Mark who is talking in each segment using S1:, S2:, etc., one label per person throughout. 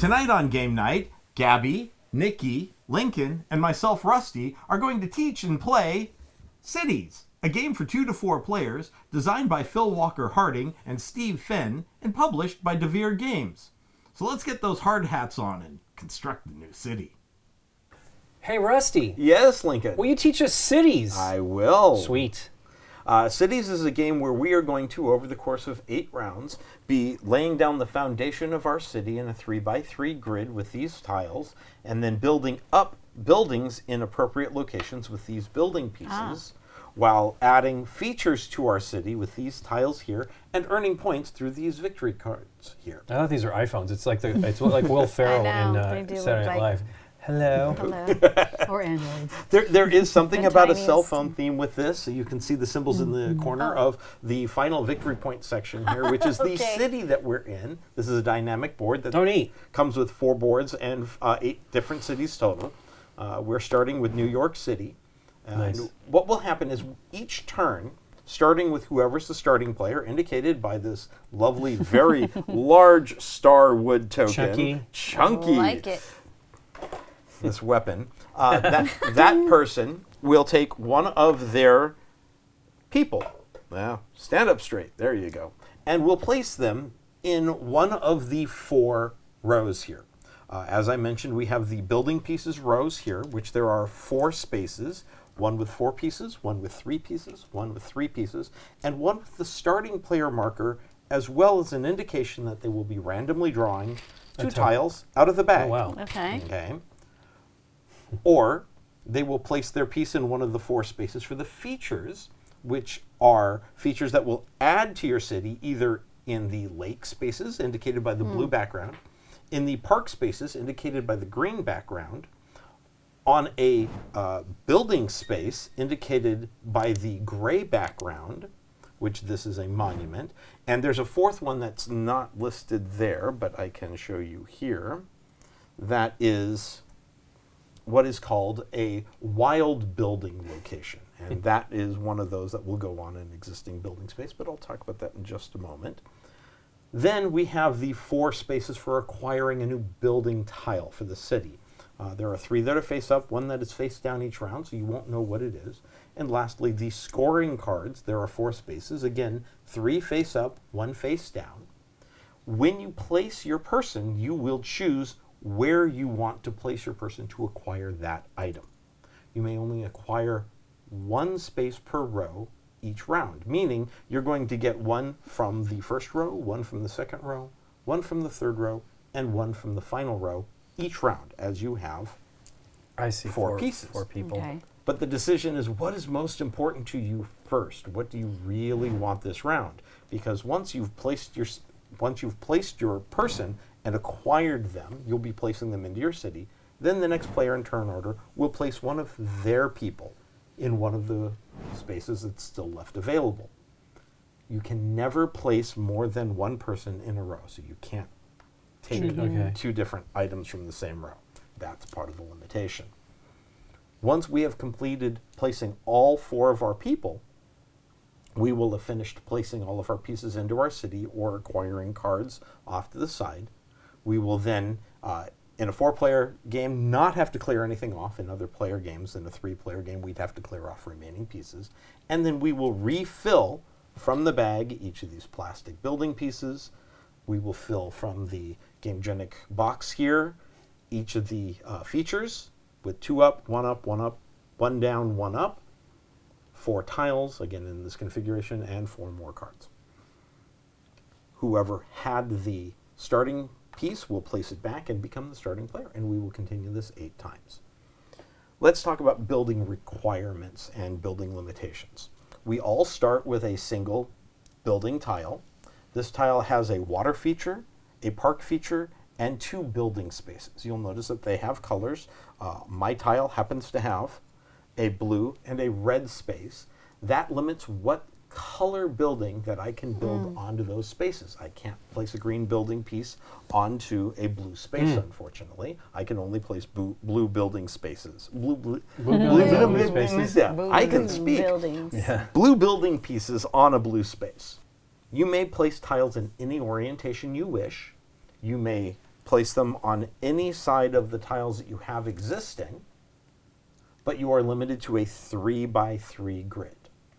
S1: Tonight on Game Night, Gabby, Nikki, Lincoln, and myself, Rusty, are going to teach and play Cities, a game for 2 to 4 players, designed by Phil Walker Harding and Steve Fenn, and published by Devir Games. So let's get those hard hats on and construct the new city.
S2: Hey, Rusty.
S3: Yes, Lincoln.
S2: Will you teach us Cities?
S3: I will.
S2: Sweet.
S3: Cities is a game where we are going to, over the course of 8 rounds, be laying down the foundation of our city in a 3x3 grid with these tiles, and then building up buildings in appropriate locations with these building pieces, while adding features to our city with these tiles here, and earning points through these victory cards here.
S2: I thought these are iPhones. It's like like Will Ferrell in Saturday Night Live. Hello.
S4: Or Androids.
S3: There is something about a
S4: tiniest.
S3: cell phone theme with this. So you can see the symbols in the corner of the final victory point section here, which is the city that we're in. This is a dynamic board that comes with 4 boards and 8 different cities total. We're starting with New York City.
S2: Nice.
S3: And what will happen is each turn, starting with whoever's the starting player, indicated by this lovely, very large star wood token. Chunky.
S4: Like it.
S3: This weapon, that person will take one of their people. Now, stand up straight. There you go. And we'll place them in one of the 4 rows here. As I mentioned, we have the building pieces rows here, which there are 4 spaces, one with 4 pieces, one with 3 pieces, one with 3 pieces, and one with the starting player marker, as well as an indication that they will be randomly drawing 2 tiles out of the bag.
S2: Oh, wow.
S3: Okay. Or they will place their piece in one of the 4 spaces for the features, which are features that will add to your city either in the lake spaces, indicated by the blue background, in the park spaces, indicated by the green background, on a building space, indicated by the gray background, which this is a monument. And there's a 4th one that's not listed there, but I can show you here. That is what is called a wild building location. And that is one of those that will go on an existing building space, but I'll talk about that in just a moment. Then we have the 4 spaces for acquiring a new building tile for the city. There are 3 that are face up, 1 that is face down each round, so you won't know what it is. And lastly, the scoring cards. There are 4 spaces. Again, 3 face up, 1 face down. When you place your person, you will choose where you want to place your person to acquire that item. You may only acquire 1 space per row each round, meaning you're going to get 1 from the first row, 1 from the second row, 1 from the third row, and 1 from the final row each round, as you have 4 pieces.
S2: 4 people.
S4: Okay.
S3: But the decision is, what is most important to you first? What do you really want this round? Because once you've placed your person and acquired them, you'll be placing them into your city. Then the next player in turn order will place one of their people in one of the spaces that's still left available. You can never place more than 1 person in a row, so you can't take 2 different items from the same row. That's part of the limitation. Once we have completed placing all 4 of our people, we will have finished placing all of our pieces into our city or acquiring cards off to the side. We will then, in a 4-player game, not have to clear anything off. In other player games, in a 3-player game, we'd have to clear off remaining pieces. And then we will refill from the bag each of these plastic building pieces. We will fill from the Gamegenic box here each of the features with 2 up, 1 up, 1 up, 1 down, 1 up, 4 tiles, again in this configuration, and 4 more cards. Whoever had the starting piece will place it back and become the starting player, and we will continue this 8 times. Let's talk about building requirements and building limitations. We all start with a single building tile. This tile has a water feature, a park feature, and 2 building spaces. You'll notice that they have colors. My tile happens to have a blue and a red space. That limits what color building that I can build onto those spaces. I can't place a green building piece onto a blue space, unfortunately. I can only place blue building spaces. Blue building spaces. Yeah, I can speak.
S4: Yeah.
S3: Blue building pieces on a blue space. You may place tiles in any orientation you wish. You may place them on any side of the tiles that you have existing, but you are limited to a 3x3 grid.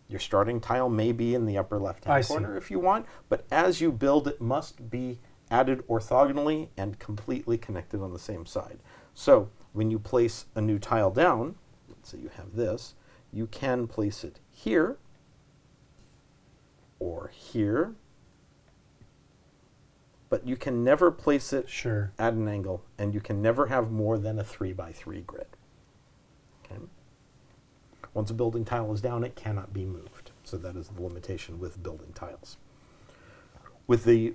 S3: Your starting tile may be in the upper left-hand corner if you want, but as you build, it must be added orthogonally and completely connected on the same side. So when you place a new tile down, let's say you have this, you can place it here or here, but you can never place it at an angle, and you can never have more than a 3x3 grid. Okay. Once a building tile is down, it cannot be moved. So that is the limitation with building tiles. With the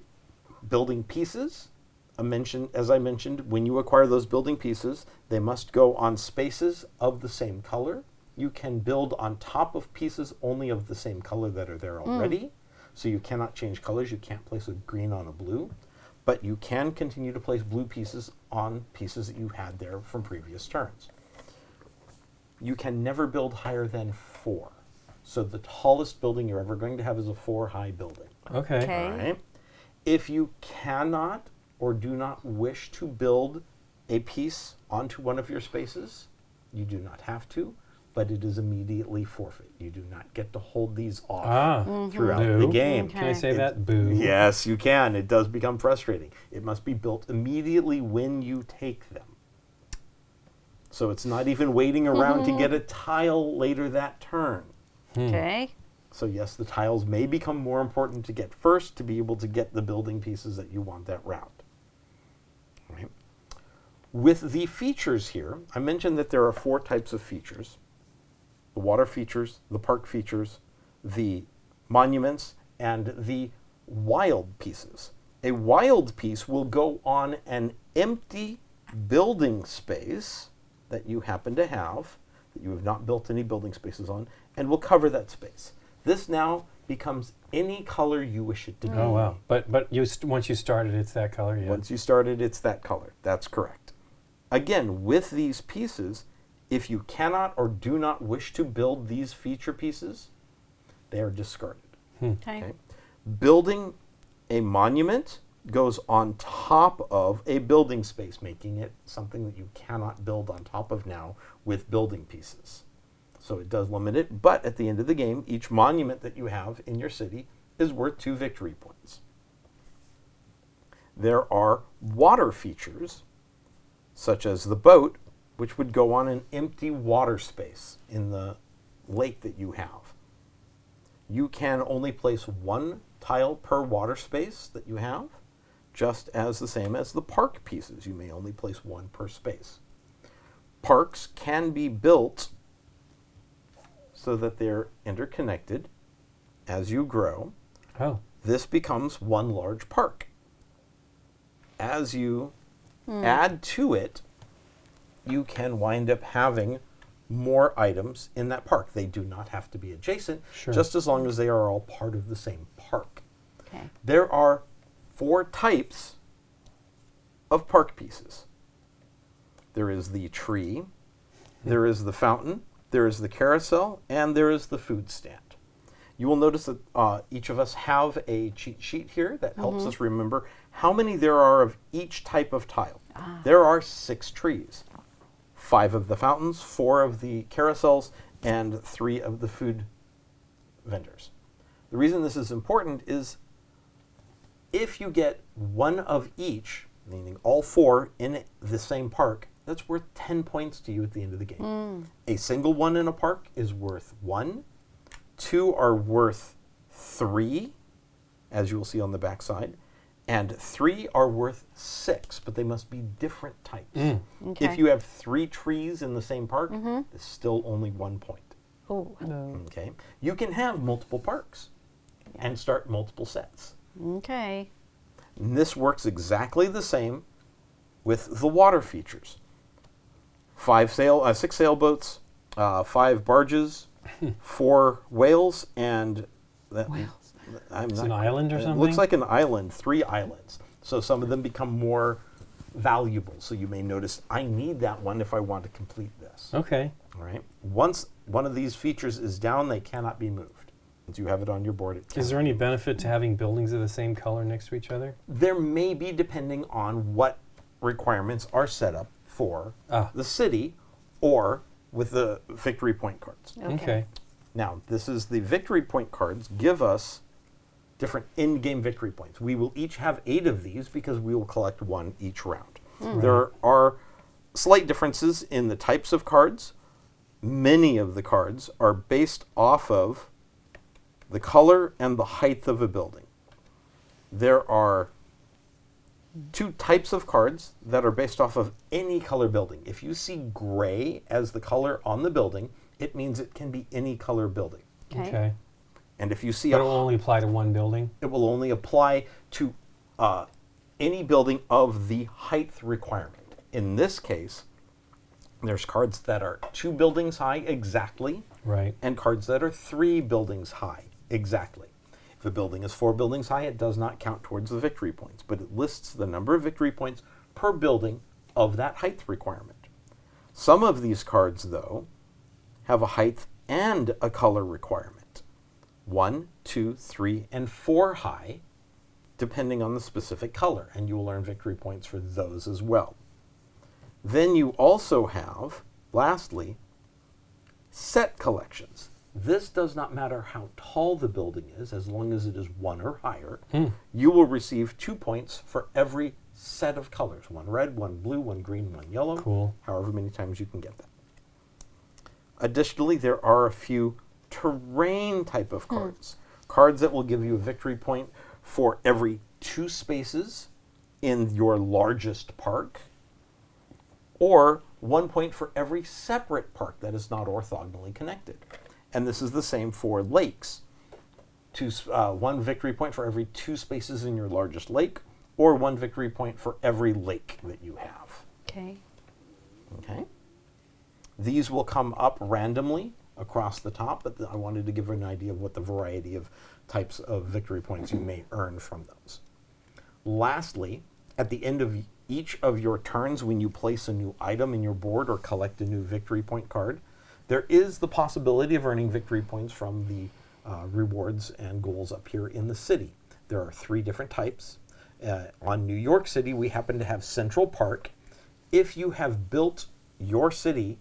S3: building pieces, as I mentioned, when you acquire those building pieces, they must go on spaces of the same color. You can build on top of pieces only of the same color that are there already. So you cannot change colors. You can't place a green on a blue. But you can continue to place blue pieces on pieces that you had there from previous turns. You can never build higher than 4. So the tallest building you're ever going to have is a 4-high building.
S2: Okay.
S3: All right. If you cannot or do not wish to build a piece onto one of your spaces, you do not have to, but it is immediately forfeit. You do not get to hold these off throughout the game.
S2: Can I say that? Boo.
S3: Yes, you can. It does become frustrating. It must be built immediately when you take them. So it's not even waiting around to get a tile later that turn.
S4: Okay.
S3: So yes, the tiles may become more important to get first to be able to get the building pieces that you want that round. Right. With the features here, I mentioned that there are 4 types of features. The water features, the park features, the monuments, and the wild pieces. A wild piece will go on an empty building space that you happen to have, that you have not built any building spaces on, and will cover that space. This now becomes any color you wish it to be.
S2: Oh, wow. But once you started, it's that color, yeah.
S3: Once you started, it's that color. That's correct. Again, with these pieces, if you cannot or do not wish to build these feature pieces, they are discarded.
S4: Okay.
S3: Building a monument goes on top of a building space, making it something that you cannot build on top of now with building pieces. So it does limit it, but at the end of the game, each monument that you have in your city is worth 2 victory points. There are water features, such as the boat, which would go on an empty water space in the lake that you have. You can only place 1 tile per water space that you have, just as the same as the park pieces. You may only place 1 per space. Parks can be built so that they're interconnected as you grow.
S2: Oh.
S3: This becomes 1 large park. As you add to it, you can wind up having more items in that park. They do not have to be adjacent, just as long as they are all part of the same park.
S4: Okay.
S3: There are 4 types of park pieces. There is the tree, there is the fountain, there is the carousel, and there is the food stand. You will notice that each of us have a cheat sheet here that helps us remember how many there are of each type of tile. There are 6 trees. 5 of the fountains, 4 of the carousels, and 3 of the food vendors. The reason this is important is if you get 1 of each, meaning all 4 in the same park, that's worth 10 points to you at the end of the game. A single one in a park is worth 1. 2 are worth 3, as you will see on the back side. And 3 are worth 6, but they must be different types.
S4: Okay.
S3: If you have 3 trees in the same park, it's still only 1 point.
S4: Oh.
S3: Okay. You can have multiple parks and start multiple sets.
S4: Okay.
S3: And this works exactly the same with the water features. 6 sailboats, 5 barges, 4 whales, and
S2: It's an island or something?
S3: It looks like an island, 3 islands. So some of them become more valuable. So you may notice, I need that one if I want to complete this.
S2: Okay.
S3: All right. Once one of these features is down, they cannot be moved. Once you have it on your board, it can.
S2: Is there any benefit to having buildings of the same color next to each other?
S3: There may be, depending on what requirements are set up for the city or with the victory point cards.
S2: Okay.
S3: Now, this is the victory point cards give us different in-game victory points. We will each have 8 of these because we will collect 1 each round. There are slight differences in the types of cards. Many of the cards are based off of the color and the height of a building. There are 2 types of cards that are based off of any color building. If you see gray as the color on the building, it means it can be any color building.
S2: Okay.
S3: And if you see
S2: But it will only apply to one building?
S3: it will only apply to any building of the height requirement. In this case, there's cards that are 2 buildings high exactly,
S2: Right.
S3: and cards that are 3 buildings high exactly. If a building is 4 buildings high, it does not count towards the victory points, but it lists the number of victory points per building of that height requirement. Some of these cards, though, have a height and a color requirement. 1, 2, 3, and 4 high, depending on the specific color, and you will earn victory points for those as well. Then you also have, lastly, set collections. This does not matter how tall the building is, as long as it is 1 or higher. You will receive 2 points for every set of colors. 1 red, 1 blue, 1 green, 1 yellow.
S2: Cool.
S3: However many times you can get that. Additionally, there are a few terrain type of cards. Cards that will give you a victory point for every 2 spaces in your largest park, or 1 point for every separate park that is not orthogonally connected. And this is the same for lakes. 1 victory point for every 2 spaces in your largest lake, or 1 victory point for every lake that you have.
S4: Okay.
S3: Okay. These will come up randomly across the top, but I wanted to give an idea of what the variety of types of victory points you may earn from those. Lastly, at the end of each of your turns, when you place a new item in your board or collect a new victory point card, there is the possibility of earning victory points from the rewards and goals up here in the city. There are 3 different types. On New York City, we happen to have Central Park. If you have built your city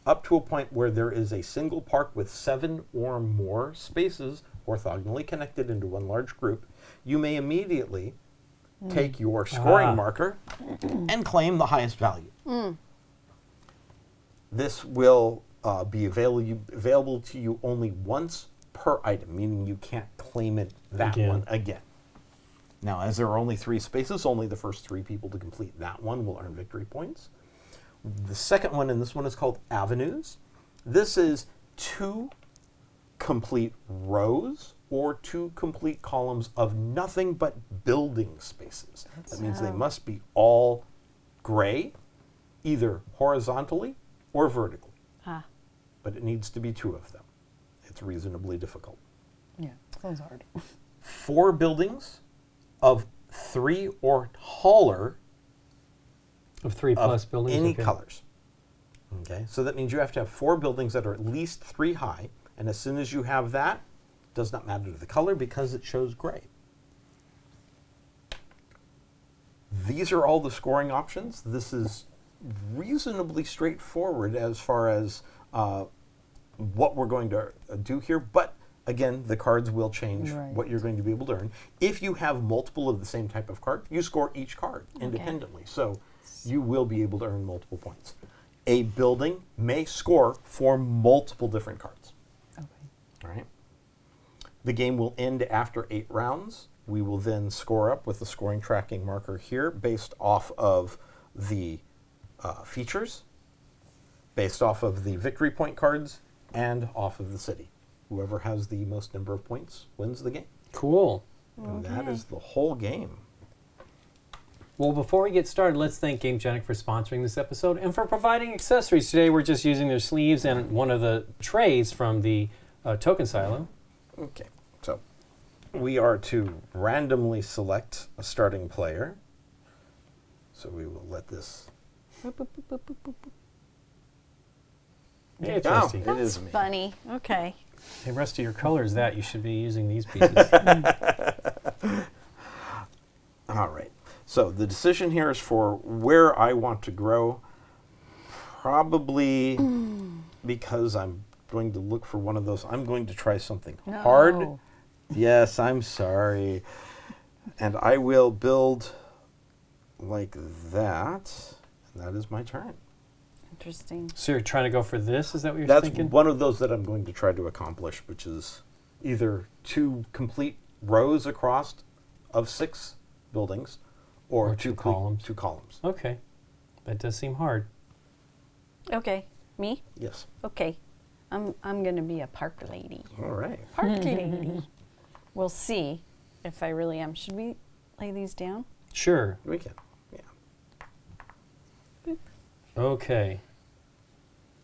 S3: up to a point where there is a single park with 7 or more spaces orthogonally connected into one large group, you may immediately take your scoring marker and claim the highest value. This will be available to you only once per item, meaning you can't claim it that one again. Now, as there are only 3 spaces, only the first 3 people to complete that one will earn victory points. The second one, and this one is called Avenues. This is 2 complete rows or 2 complete columns of nothing but building spaces. That means they must be all gray, either horizontally or vertically. But it needs to be 2 of them. It's reasonably difficult.
S5: Yeah, sounds hard.
S3: 4 buildings of 3 or taller
S2: Of 3 plus
S3: of
S2: buildings?
S3: any
S2: Okay.
S3: colors. Okay, so that means you have to have 4 buildings that are at least 3 high, and as soon as you have that, it does not matter the color because it shows gray. These are all the scoring options. This is reasonably straightforward as far as what we're going to do here, but again, the cards will change what you're going to be able to earn. If you have multiple of the same type of card, you score each card independently. So you will be able to earn multiple points. A building may score for multiple different cards.
S5: Okay.
S3: All right. The game will end after 8 rounds. We will then score up with the scoring tracking marker here based off of the features, based off of the victory point cards, and off of the city. Whoever has the most number of points wins the game.
S2: Cool.
S3: And that is the whole game.
S2: Well, before we get started, let's thank Gamegenic for sponsoring this episode and for providing accessories. Today we're just using their sleeves and one of the trays from the token silo.
S3: Okay, so we are to randomly select a starting player. So we will let this...
S2: Hey, it's
S3: Oh,
S2: Rusty.
S3: it is
S4: That's
S3: me.
S4: funny. Okay.
S2: Hey, Rusty, your color is that. You should be using these pieces.
S3: All right. So the decision here is for where I want to grow. Probably because I'm going to look for one of those. I'm going to try something hard. Yes, I'm sorry. And I will build like that. And that is my turn.
S4: Interesting.
S2: So you're trying to go for this? Is that what you're
S3: That's
S2: thinking?
S3: one of those that I'm going to try to accomplish, which is either 2 complete rows across of 6 buildings or 2
S2: columns.
S3: 2 columns.
S2: Okay. That does seem hard.
S4: Okay. Me?
S3: Yes.
S4: Okay. I'm going to be a park lady.
S3: All right.
S4: Park lady. We'll see if I really am. Should we lay these down?
S2: Sure.
S3: We can. Yeah.
S2: Okay.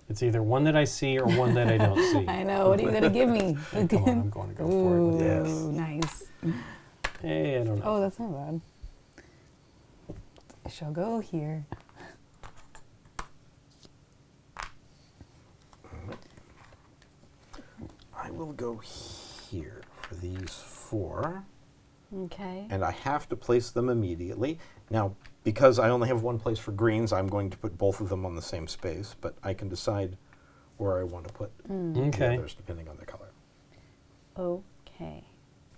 S2: It's either one that I see or one that I don't see.
S5: I know. What are you going to give me?
S2: Come on, I'm going to go for it.
S5: Ooh,
S2: with this.
S3: Yes.
S5: nice.
S2: Hey, I don't know.
S5: Oh, that's not bad. I shall go here.
S3: I will go here for these 4.
S4: Okay.
S3: And I have to place them immediately. Now, because I only have one place for greens, I'm going to put both of them on the same space, but I can decide where I want to put the
S2: Okay.
S3: others depending on their color.
S4: Okay.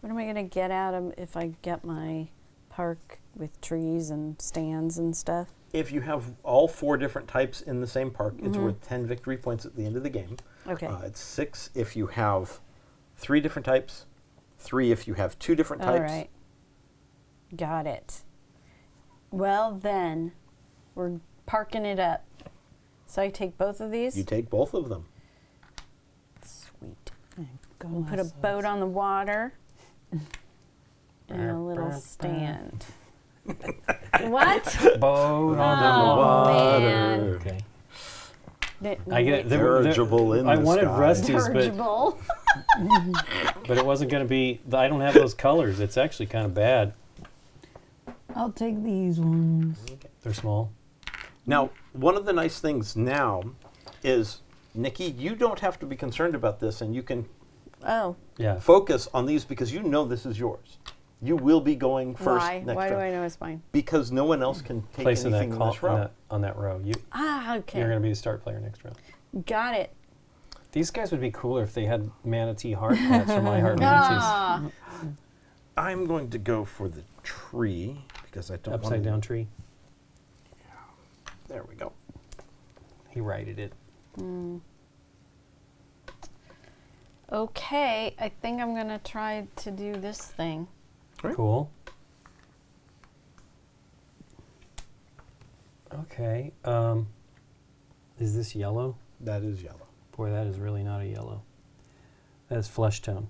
S4: What am I going to get out of if I get my park with trees and stands and stuff?
S3: If you have all 4 different types in the same park, it's worth 10 victory points at the end of the game.
S4: Okay.
S3: It's 6 if you have 3 different types, 3 if you have 2 different
S4: All
S3: types.
S4: right. Got it. Well, then, we're parking it up. So I take both of these?
S3: You take both of them.
S4: Sweet.
S5: Go
S4: We'll put a boat on the water and a little stand. What?
S2: Boat on
S4: Oh,
S2: the water.
S4: man.
S2: Okay.
S4: Th-
S2: I get it.
S3: Dirigible in
S2: I
S3: the
S2: wanted
S3: sky.
S2: Rusty's,
S4: Dirigible.
S2: but it wasn't going to be. I don't have those colors. It's actually kind of bad.
S5: I'll take these ones.
S2: They're small.
S3: Now, one of the nice things now is, Nikki, you don't have to be concerned about this, and you can
S4: Oh,
S2: Yeah.
S3: focus on these because you know this is yours. You will be going first
S4: why?
S3: next
S4: Why do
S3: turn.
S4: I know it's mine?
S3: Because no one else can take
S2: Place in that,
S3: anything in this row.
S2: on that row.
S4: Ah, okay.
S2: You're going to be the start player next round.
S4: Got it.
S2: These guys would be cooler if they had manatee heart hats for my heart manatees.
S4: Ah,
S3: I'm going to go for the tree because I don't want
S2: Upside down tree.
S3: There we go.
S2: He righted it.
S4: okay, I think I'm going to try to do this thing.
S3: Right.
S2: Cool. Okay. Is this yellow?
S3: That is yellow.
S2: Boy, that is really not a yellow. That is flesh tone.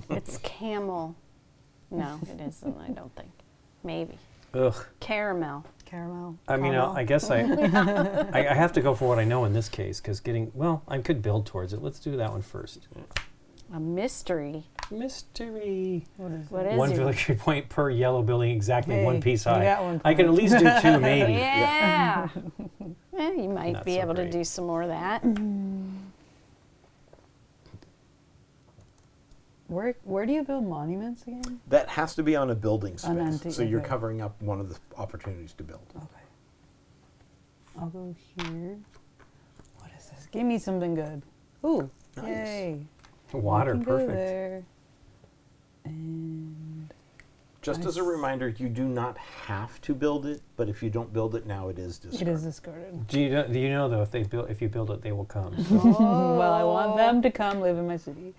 S4: It's camel. No, it isn't, I don't think. Maybe.
S2: Ugh.
S4: Caramel.
S5: Caramel.
S2: I mean,
S5: caramel.
S2: I guess I have to go for what I know in this case, because I could build towards it. Let's do that one first.
S4: A mystery.
S2: Mystery.
S4: What is
S2: One
S4: it?
S2: victory point per yellow building, exactly
S5: Hey,
S2: one piece
S5: you
S2: high.
S5: got one
S2: I can at
S5: point.
S2: least do 2, maybe.
S4: Yeah. You might
S2: Not
S4: be
S2: so
S4: able to
S2: great.
S4: do some more of that.
S5: Where do you build monuments again?
S3: That has to be on a building
S5: On
S3: space.
S5: empty,
S3: So you're
S5: okay.
S3: covering up one of the opportunities to build.
S5: Okay. I'll go here. What is this? Give me something good. Ooh.
S3: Nice.
S5: Yay.
S2: Water,
S5: You can go
S2: perfect.
S5: there. And
S3: Just as a
S5: Nice.
S3: reminder, you do not have to build it, but if you don't build it now, it is discarded.
S5: it is discarded.
S2: Do you know though if you build it, they will come.
S5: Well, I want them to come live in my city.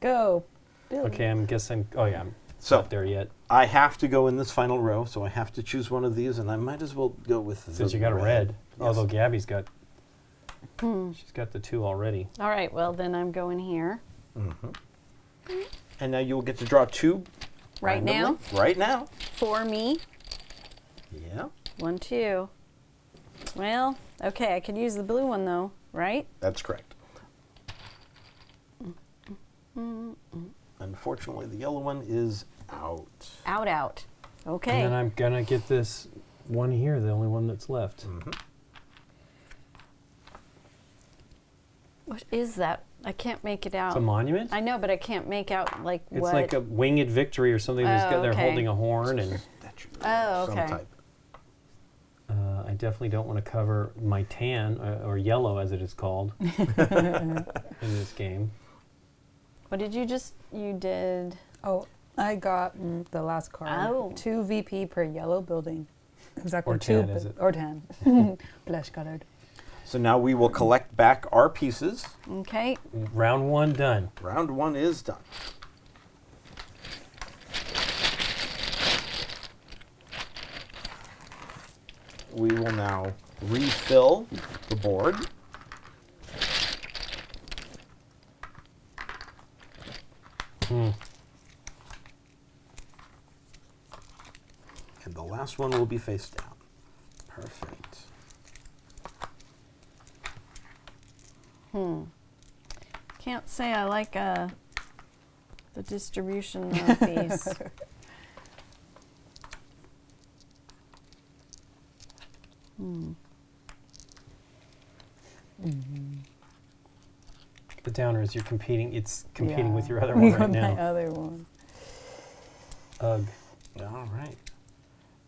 S5: Go. Build.
S2: Okay, I'm guessing. Oh yeah, I'm
S3: So
S2: not there yet.
S3: I have to go in this final row, so I have to choose one of these, and I might as well go with
S2: Since
S3: the
S2: you got a red,
S3: Yes.
S2: although Gabby's got, she's got the 2 already.
S4: All right, well, then I'm going here.
S3: And now you'll get to draw 2
S4: Right now?
S3: randomly. Right now.
S4: For me.
S3: Yeah,
S4: 1, 2. Well, okay, I could use the blue one, though, right?
S3: that's correct. Unfortunately, the yellow one is out.
S4: Out, out. Okay.
S2: And then I'm gonna get this one here, the only one that's left.
S4: What is that? I can't make it out.
S2: It's a monument.
S4: I know, but I can't make out, like,
S2: It's
S4: what.
S2: like a winged victory or something.
S4: Oh,
S2: They're
S4: okay.
S2: holding a horn, and
S3: statue.
S4: Oh,
S3: of some
S4: okay.
S3: type.
S2: I definitely don't want to cover my tan, or yellow as it is called, in this game.
S4: What did you did?
S5: Oh, I got the last card.
S4: Oh.
S5: 2 VP per yellow building. Exactly.
S2: Or
S5: 2
S2: tan, is it?
S5: Or 10. Flesh colored.
S3: So now we will collect back our pieces.
S4: Okay.
S2: Round 1 done.
S3: Round 1 is done. We will now refill the board.
S2: Hmm.
S3: And the last one will be face down. Perfect.
S4: Can't say I like the distribution of these.
S2: The downer is you're competing. It's competing with
S5: Yeah.
S2: your other
S5: Me
S2: one right
S5: with my
S2: now.
S5: other one.
S2: Ugh.
S3: All right.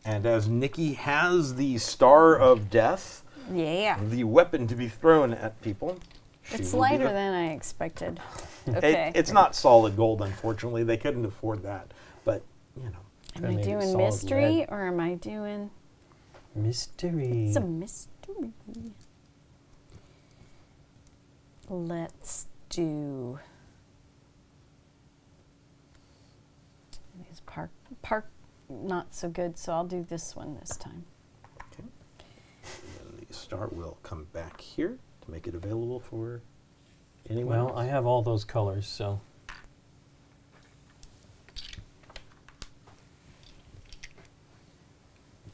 S3: And as Nikki has the Star of Death,
S4: Yeah.
S3: the weapon to be thrown at people, she
S4: It's
S3: will be
S4: lighter
S3: the-
S4: than I expected.
S3: It-
S4: Okay.
S3: it's not solid gold, unfortunately. They couldn't afford that. But, you know.
S4: Am
S2: Gotta
S4: I
S2: make it
S4: doing
S2: solid
S4: mystery
S2: lead.
S4: or am I doing...
S2: Mystery.
S4: It's a mystery. Let's do... These park not so good, so I'll do this one this time.
S3: Okay. And the star will come back here to make it available for anyone
S2: Well,
S3: else.
S2: I have all those colors, so.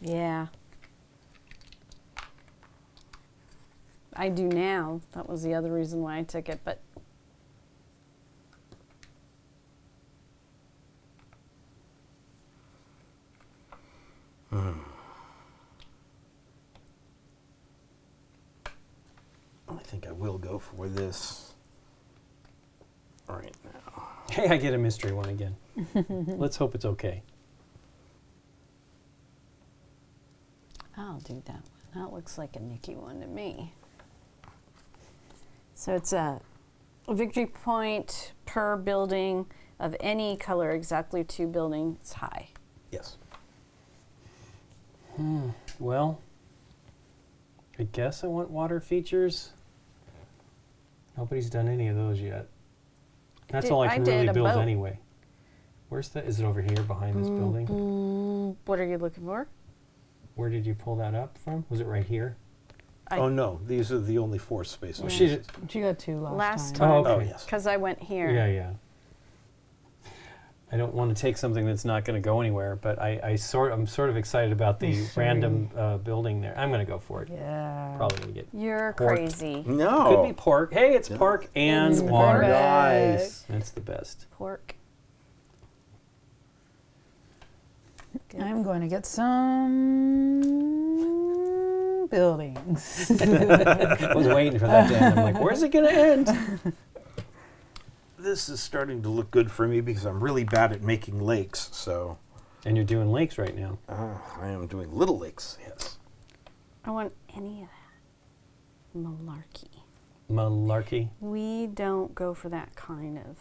S4: Yeah. I do now. That was the other reason why I took it, but
S3: I think I will go for this right now.
S2: Hey, I get a mystery one again. Let's hope it's okay.
S4: I'll do that one. That looks like a Nikki one to me. So it's a victory point per building of any color, exactly 2 buildings high.
S3: Yes.
S2: Well, I guess I want water features. Nobody's done any of those yet. That's all I
S4: I
S2: can
S4: did
S2: really
S4: a
S2: build
S4: boat.
S2: anyway. Where's the? Is it over here behind this building?
S4: What are you looking for?
S2: Where did you pull that up from? Was it right here?
S3: Oh, no. These are the only 4 spaces.
S2: Oh, she did.
S5: She got 2 last,
S4: Last
S5: time.
S4: time.
S2: Oh,
S3: Oh,
S2: okay.
S3: yes.
S4: Because I went here.
S2: Yeah, yeah. I don't want to take something that's not going to go anywhere, but I'm sort of excited about the
S5: Mystery.
S2: random building there. I'm going to go for it.
S5: Yeah.
S2: Probably going to get.
S4: You're
S2: Pork.
S4: crazy.
S3: No.
S2: Could be pork. Hey, it's
S3: Yeah.
S2: pork and
S4: It's
S2: water.
S4: perfect.
S3: Nice.
S2: That's the best.
S4: Pork.
S5: I'm going to get some buildings.
S2: I was waiting for that to end. I'm like, where's it going to end?
S3: This is starting to look good for me because I'm really bad at making lakes. So
S2: And you're doing lakes right now.
S3: I am doing little lakes. Yes.
S4: I want any of that. Malarkey.
S2: Malarkey
S4: We don't go for that kind of,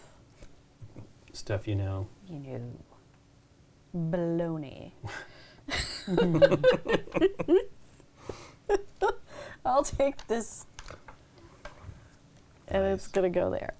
S2: stuff, you know.
S4: baloney. I'll take this. And it's going to go there.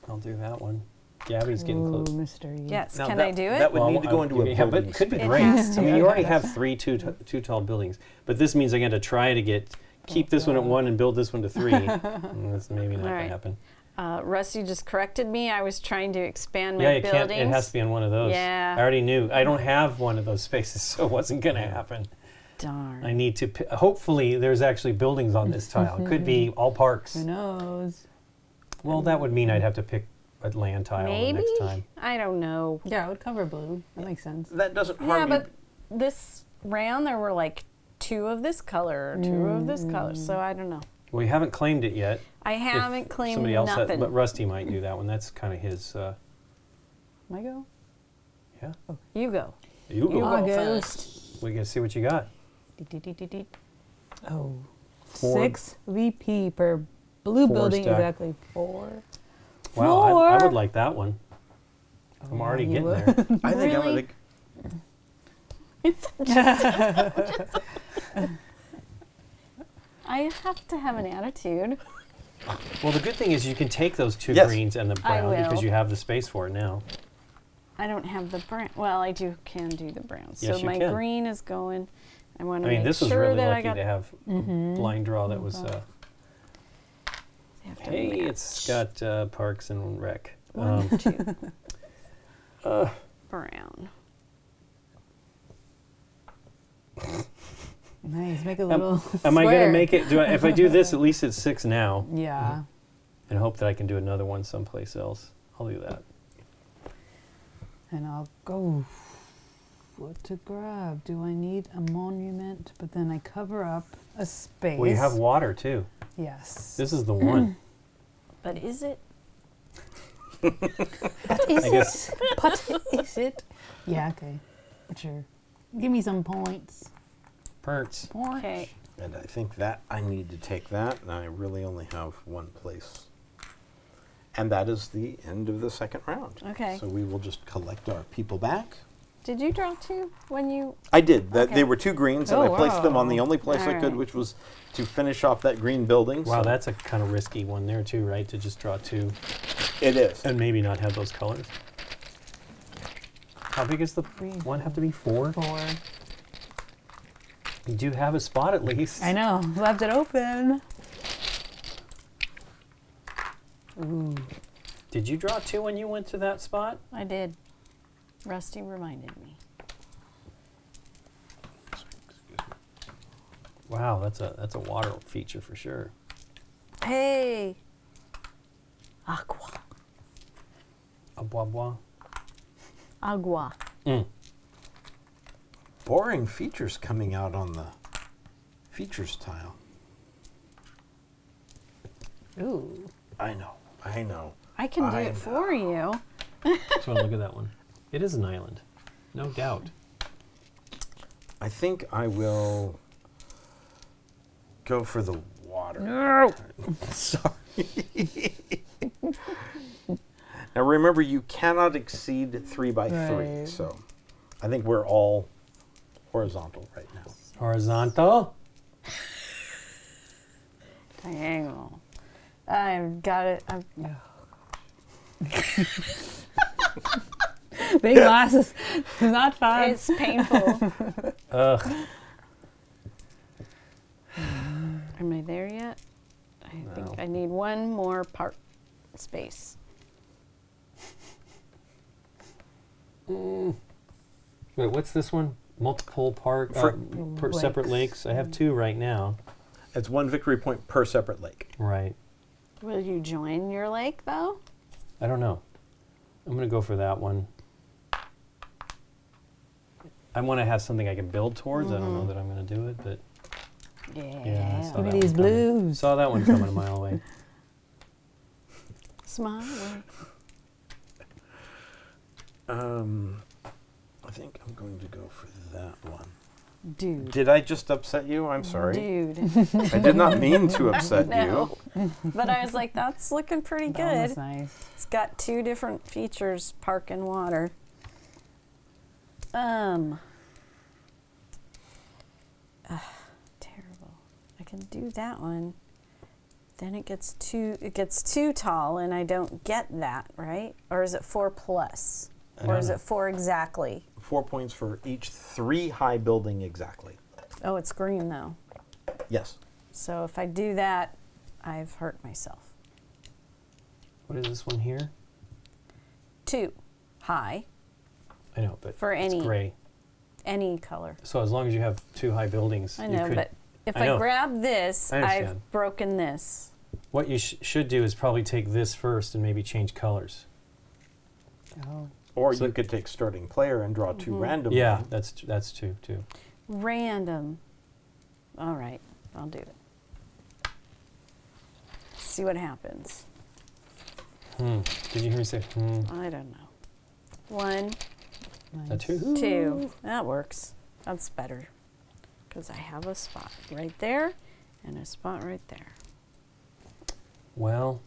S2: I'll do that one. Gabby's getting
S5: Ooh,
S2: close.
S5: mystery.
S4: Yes,
S3: Now
S4: can
S3: that-
S4: I do it?
S3: that would need to go into a
S2: yeah, but
S3: building
S2: it could be
S3: space.
S4: It
S2: great.
S4: has
S2: I mean,
S4: to.
S2: you already have 3 two tall buildings, but this means I got to try to keep this one at 1 and build this one to 3. And that's maybe not
S4: All
S2: going
S4: right.
S2: to happen.
S4: Rusty just corrected me. I was trying to expand my
S2: Yeah, you
S4: buildings.
S2: can't. It has to be on one of those.
S4: Yeah.
S2: I already knew. I don't have one of those spaces, so it wasn't going to happen.
S4: Darn.
S2: I need to. Hopefully, there's actually buildings on this tile. It could be all parks.
S5: Who knows?
S2: Well, that would mean I'd have to pick a land tile
S4: Maybe?
S2: the next time.
S4: I don't know.
S5: Yeah, it would cover blue. That makes sense.
S3: That doesn't harm
S4: Yeah,
S3: you.
S4: but this round there were like 2 of this color, 2 of this color, so I don't know.
S2: Well, you haven't claimed it yet.
S4: I
S2: If
S4: haven't claimed
S2: somebody else
S4: nothing.
S2: but Rusty might do that one. That's kind of his.
S5: My go?
S2: Yeah.
S4: You go.
S2: You go.
S5: August.
S2: We gotta see what you got.
S5: Oh.
S2: 4.
S5: 6 VP per blue
S2: 4
S5: building,
S2: stack.
S5: exactly 4.
S2: Wow, I
S5: 4.
S2: would like that one. I'm already
S5: you
S2: getting
S5: would.
S2: there.
S3: I think I'm
S4: Really?
S3: gonna.
S4: I have to have an attitude.
S2: Well, the good thing is you can take those 2
S3: Yes.
S2: greens and the
S4: I
S2: brown because
S4: will.
S2: you have the space for it now.
S4: I don't have the brown. Well, I can do the brown.
S2: Yes,
S4: So
S2: you
S4: my
S2: can.
S4: green is going. I want
S2: I
S4: to
S2: mean,
S4: make
S2: this was
S4: sure
S2: really
S4: that I
S2: lucky
S4: got.
S2: to have a blind draw that was.
S4: have to
S2: Hey,
S4: match.
S2: it's got Parks and Rec.
S4: 1, 2. Brown.
S5: Nice. Make a little.
S2: Am I gonna
S5: square.
S2: make it? If I do this, at least it's 6 now,
S5: Yeah.
S2: and hope that I can do another one someplace else. I'll do that.
S5: And I'll go. What to grab? Do I need a monument? But then I cover up a space.
S2: Well, you have water too.
S5: Yes.
S2: This is the one.
S4: But is it?
S5: But is
S2: I guess.
S5: it? But is it? Yeah. Okay. Sure. Give me some points.
S2: Perks.
S4: Okay.
S3: And I think that I need to take that, and I really only have one place. And that is the end of the second round.
S4: Okay.
S3: So we will just collect our people back.
S4: Did you draw 2 when you?
S3: I did. That
S4: Okay.
S3: They were 2 greens, and
S5: Oh,
S3: I placed them on the
S5: wow.
S3: only place I could,
S4: Alright.
S3: which was to finish off that green building.
S2: Wow,
S3: so
S2: that's a kind of risky one there too, right? To just draw 2
S3: it is.
S2: and maybe not have those colors. How big is the one? Have to be 4.
S5: 4.
S2: You do have a spot at least.
S5: I know. Left it open. Ooh.
S2: Did you draw 2 when you went to that spot?
S4: I did. Rusty reminded me.
S2: Wow, that's a water feature for sure.
S4: Hey. Aqua.
S2: A bois bois.
S4: Agua.
S3: Boring features coming out on the features tile.
S5: Ooh.
S3: I know.
S4: I can do
S3: I
S4: it for you.
S2: So look at that one. It is an island, no doubt.
S3: I think I will go for the water.
S5: No.
S3: Sorry. Now remember, you cannot exceed 3 by 3,
S5: Right.
S3: so I think we're all horizontal right now.
S2: Horizontal.
S4: Diagonal. I've got it.
S5: Big glasses. Not fun.
S4: It's painful.
S2: Ugh.
S4: Am I there yet? I
S2: No.
S4: think I need one more part space.
S2: Wait, what's this one? Multiple park
S3: For-
S2: per separate lakes. I have 2 right now.
S3: It's 1 victory point per separate lake.
S2: Right.
S4: Will you join your lake though?
S2: I don't know. I'm gonna go for that one. I want to have something I can build towards. I don't know that I'm gonna do it, but yeah, I saw
S5: Give me
S2: that
S5: these
S2: one coming.
S5: blues.
S2: Saw that one coming a mile away.
S4: Smile away.
S3: I think I'm going to go for that one.
S4: Dude.
S3: Did I just upset you? I'm sorry.
S4: Dude.
S3: I did not mean to upset
S4: No.
S3: you.
S4: But I was like, that's looking pretty
S5: That one was
S4: good.
S5: nice.
S4: It's got 2 different features, park and water. Terrible. I can do that one. Then it gets too tall and I don't get that, right? Or is it 4 plus?
S3: I
S4: Or
S3: don't
S4: is
S3: know.
S4: it 4 exactly?
S3: 4 points for each 3 high building exactly.
S4: Oh, it's green though.
S3: Yes.
S4: So if I do that, I've hurt myself.
S2: What is this one here?
S4: 2 high,
S2: I know, but
S4: For
S2: it's
S4: any-
S2: gray.
S4: any color.
S2: So as long as you have 2 high buildings,
S4: I
S2: you
S4: know,
S2: could.
S4: but if
S2: I
S4: I
S2: know.
S4: grab this,
S2: I understand.
S4: I've broken this.
S2: What you should do is probably take this first and maybe change colors.
S5: Oh.
S3: Or
S2: So-
S3: you could take starting player and draw 2 random.
S2: Yeah, that's 2 too.
S4: Random. All right, I'll do it. See what happens.
S2: Did you hear me say?
S4: I don't know. 1,
S2: A 2.
S4: 2. That works. That's better. Because I have a spot right there and a spot right there.
S2: Well,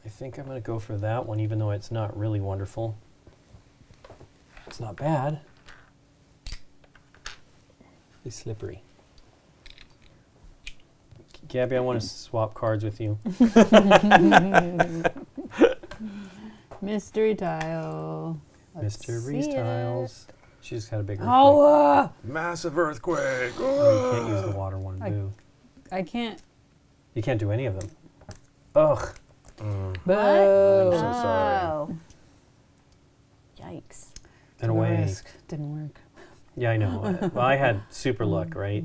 S2: I think I'm going to go for that one, even though it's not really wonderful. It's not bad. It's slippery. Gabby, I want to swap cards with you.
S5: Mystery tile.
S2: Mystery tiles. She just had a big earthquake.
S5: Oh,
S3: Massive earthquake.
S2: Oh, you can't use the water one, boo.
S5: I can't.
S2: You can't do any of them. Ugh.
S5: Boo.
S3: I'm so sorry.
S4: Oh. Yikes.
S2: In a way.
S5: Risk. Didn't work.
S2: Yeah, I know. Well, I had super luck, right?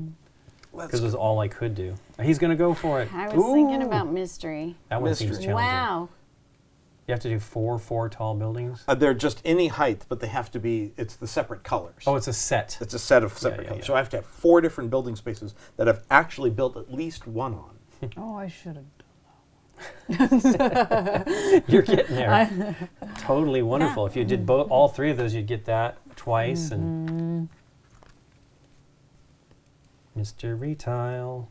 S3: Let's
S2: Because it was all I could do. He's going to go for it.
S4: I was thinking about mystery.
S2: That one seems
S3: Mystery.
S2: challenging.
S4: Wow.
S2: You have to do four tall buildings?
S3: They're just any height, but they have to be, it's the separate colors.
S2: Oh, it's a set.
S3: It's a set of separate
S2: yeah,
S3: colors.
S2: yeah.
S3: So I have to have 4 different building spaces that I've actually built at least one on.
S5: Oh, I should have.
S2: You're getting there. Totally wonderful. If you did all 3 of those, you'd get that twice. And mystery tile.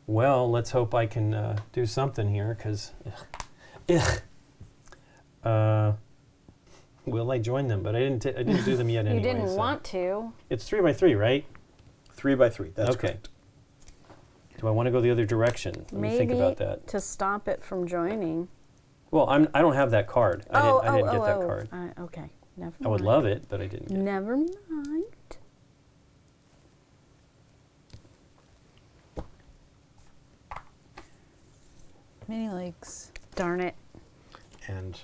S2: Well, let's hope I can do something here, because will I join them? But I didn't do them yet anyway.
S4: You didn't
S2: so.
S4: want to.
S2: It's 3 by 3, right?
S3: 3 by 3. That's
S2: Okay.
S3: correct.
S2: Do I want to go the other direction? Let me think about that.
S4: to stop it from joining.
S2: Well, I don't have that card. I didn't get that card.
S4: Okay. Never mind.
S2: I would love it, but I didn't get it.
S4: Never mind.
S5: Mini lakes.
S4: Darn it.
S3: And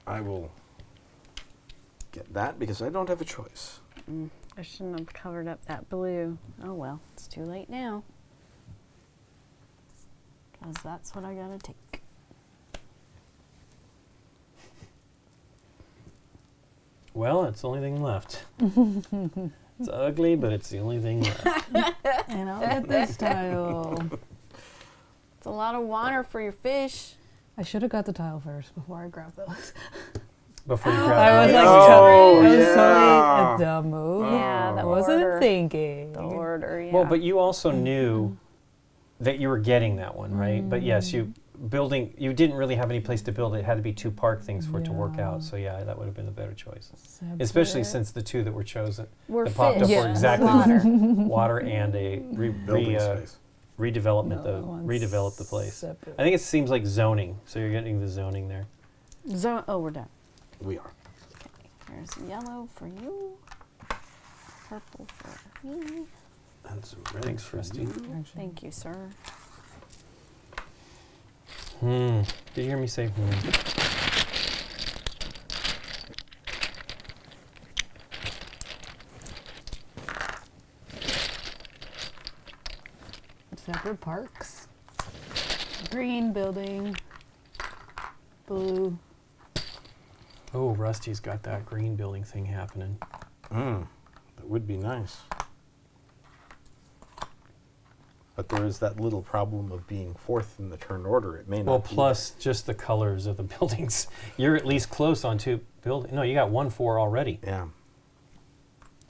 S3: I will get that because I don't have a choice.
S4: I shouldn't have covered up that blue. Oh well, it's too late now. Because that's what I gotta take.
S2: Well, it's the only thing left. It's ugly, but it's the only thing left.
S5: And I'll get this tile.
S4: It's a lot of water for your fish.
S5: I should have got the tile first before I grabbed those.
S2: Before you
S5: I
S2: grab
S5: was
S2: it.
S5: like,
S3: Oh,
S5: I was
S3: yeah.
S5: totally a dumb move.
S4: Yeah, the
S5: I wasn't
S4: order.
S5: thinking.
S4: The order, yeah.
S2: Well, but you also knew that you were getting that one, right? But yes, you didn't really have any place to build it. It had to be 2 park things for it to work out. So yeah, that would have been the better choice. Especially since the 2 that were chosen
S4: We're
S2: that popped
S4: fish.
S2: up were exactly
S4: Water.
S2: water and a
S3: Building space.
S2: redevelopment,
S5: No, one's
S2: redevelop the place.
S5: separate.
S2: I think it seems like zoning. So you're getting the zoning there.
S4: Oh, we're done.
S3: We are.
S4: There's yellow for you. Purple for me.
S3: And some red
S2: Thanks,
S3: for
S2: Rusty.
S3: you.
S5: Actually,
S4: Thank you, sir.
S2: Did you hear me say
S5: separate parks. Green building. Blue.
S2: Oh, Rusty's got that green building thing happening.
S3: That would be nice. But there is that little problem of being 4th in the turn order. It may not
S2: Well,
S3: be
S2: plus just the colors of the buildings. You're at least close on 2 buildings. No, you got 1-4 already.
S3: Yeah.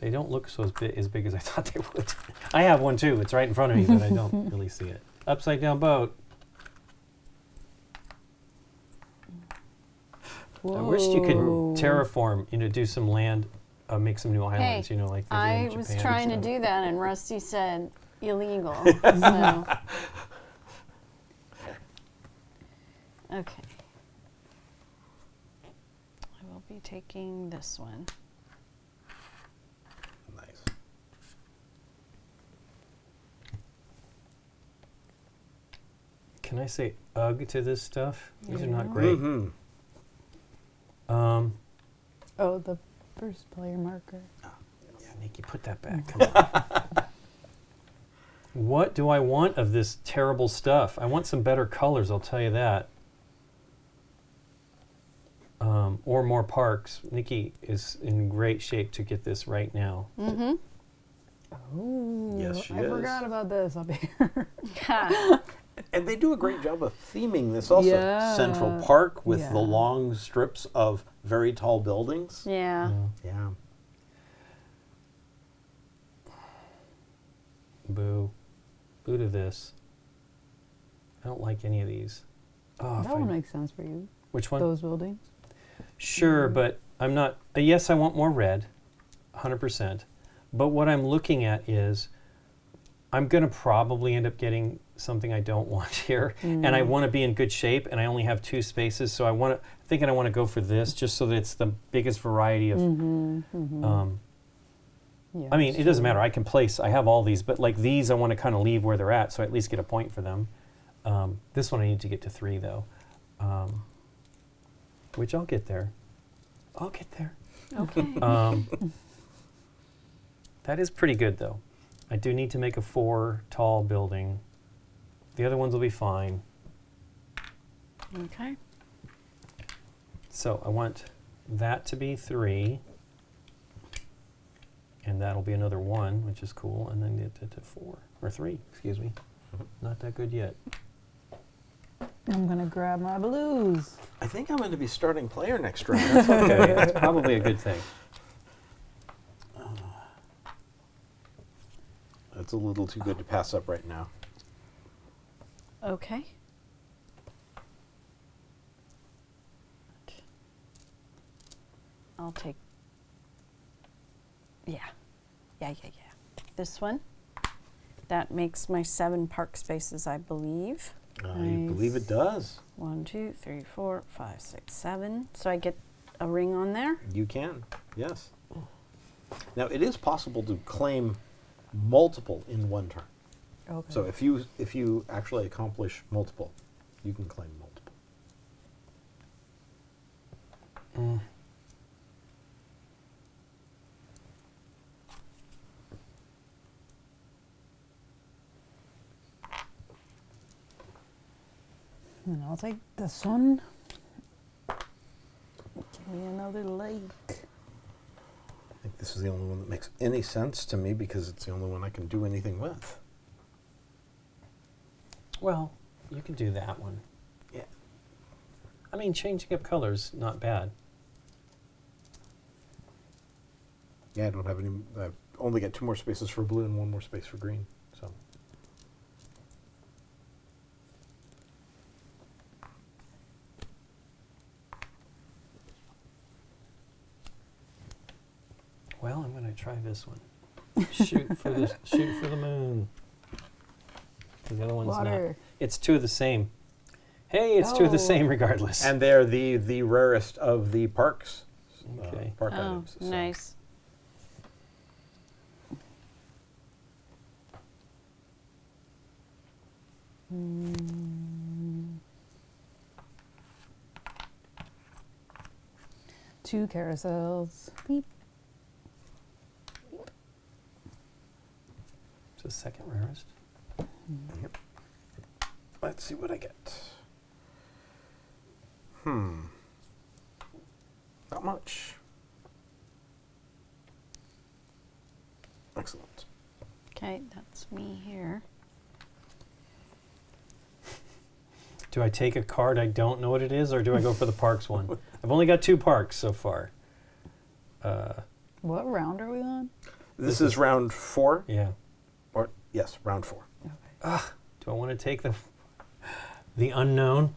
S2: They don't look so as big as I thought they would. I have one too. It's right in front of me, but I don't really see it. Upside down boat. I wished you could terraform, do some land, make some new islands, like they do in
S4: I was
S2: Japan
S4: trying to
S2: and stuff.
S4: do that, and Rusty said illegal. So. Okay. I will be taking this one.
S3: Nice.
S2: Can I say ugh to this stuff? These are not great.
S3: Mm-hmm.
S5: Oh, the first player marker.
S2: Yeah, Nikki, put that back. Come on. What do I want of this terrible stuff? I want some better colors, I'll tell you that. Or more parks. Nikki is in great shape to get this right now.
S5: Oh,
S3: Yes, she
S5: I
S3: is.
S5: forgot about this up here.
S3: And they do a great job of theming this also.
S5: Yeah.
S3: Central Park with
S5: Yeah.
S3: the long strips of very tall buildings.
S4: Yeah.
S3: Yeah.
S2: Boo. Boo to this. I don't like any of these. Oh, if
S5: That one makes sense for you.
S2: which one?
S5: Those buildings.
S2: Sure, but I'm not. Yes, I want more red, 100%. But what I'm looking at is, I'm going to probably end up getting something I don't want here, and I want to be in good shape, and I only have 2 spaces, so I want to. Thinking I want to go for this, just so that it's the biggest variety of.
S5: Yeah,
S2: I mean,
S5: that's
S2: it doesn't
S5: true.
S2: matter. I can place. I have all these, but like these, I want to kind of leave where they're at, so I at least get a point for them. This one I need to get to 3 though, which I'll get there. I'll get there.
S4: Okay.
S2: That is pretty good though. I do need to make a 4 tall building. The other ones will be fine.
S4: Okay.
S2: So I want that to be 3. And that'll be another 1, which is cool. And then get it to 4, or 3, excuse me. Not that good yet.
S5: I'm gonna grab my blues.
S3: I think I'm going to be starting player next round.
S2: That's okay. That's probably a good thing.
S3: That's a little too good to pass up right now.
S4: Okay. I'll take. Yeah. Yeah. This one. That makes my 7 park spaces, I believe.
S3: I
S5: Nice.
S3: believe it does.
S4: 1, 2, 3, 4, 5, 6, 7. So I get a ring on there.
S3: You can, yes. Now, it is possible to claim multiple in one turn.
S5: Okay.
S3: So if you actually accomplish multiple, you can claim multiple.
S5: And I'll take this one. Give me another lake.
S3: I think this is the only one that makes any sense to me because it's the only one I can do anything with.
S2: Well, you can do that one.
S3: Yeah.
S2: I mean, changing up colors, not bad.
S3: Yeah, I don't have any. I've only got 2 more spaces for blue and 1 more space for green. So.
S2: Well, I'm going to try this one. Shoot for the moon. 'Cause the other one's not.
S5: Water.
S2: It's 2 of the same. Hey, it's 2 of the
S5: Oh.
S2: same regardless.
S3: And they're the rarest of the parks.
S2: Okay.
S3: Park
S4: Oh,
S3: items. so.
S4: nice.
S5: Two carousels. Beep.
S2: It's the second rarest.
S3: Yep. Let's see what I get. Not much. Excellent.
S4: Okay, that's me here.
S2: Do I take a card I don't know what it is, or do I go for the parks one? I've only got 2 parks so far.
S5: What round are we on?
S3: This is round 4,
S2: Yeah.
S3: or yes, round 4.
S2: Do I want to take the unknown?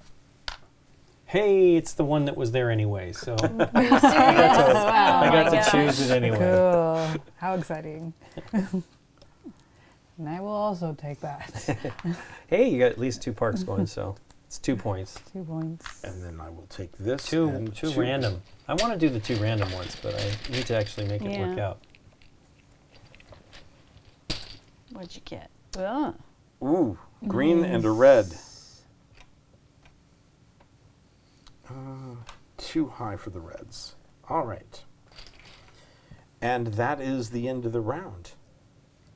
S2: Hey, it's the one that was there anyway, so I got to choose it anyway.
S5: Cool. How exciting. And I will also take that.
S2: Hey, you got at least 2 parks going, so it's 2 points.
S5: 2 points.
S3: And then I will take this.
S2: Two
S3: and
S2: random. I want to do the 2 random ones, but I need to actually make it work
S4: Yeah.
S2: out.
S4: What'd you get? Oh,
S3: Ooh, green and a red. Too high for the reds. All right. And that is the end of the round.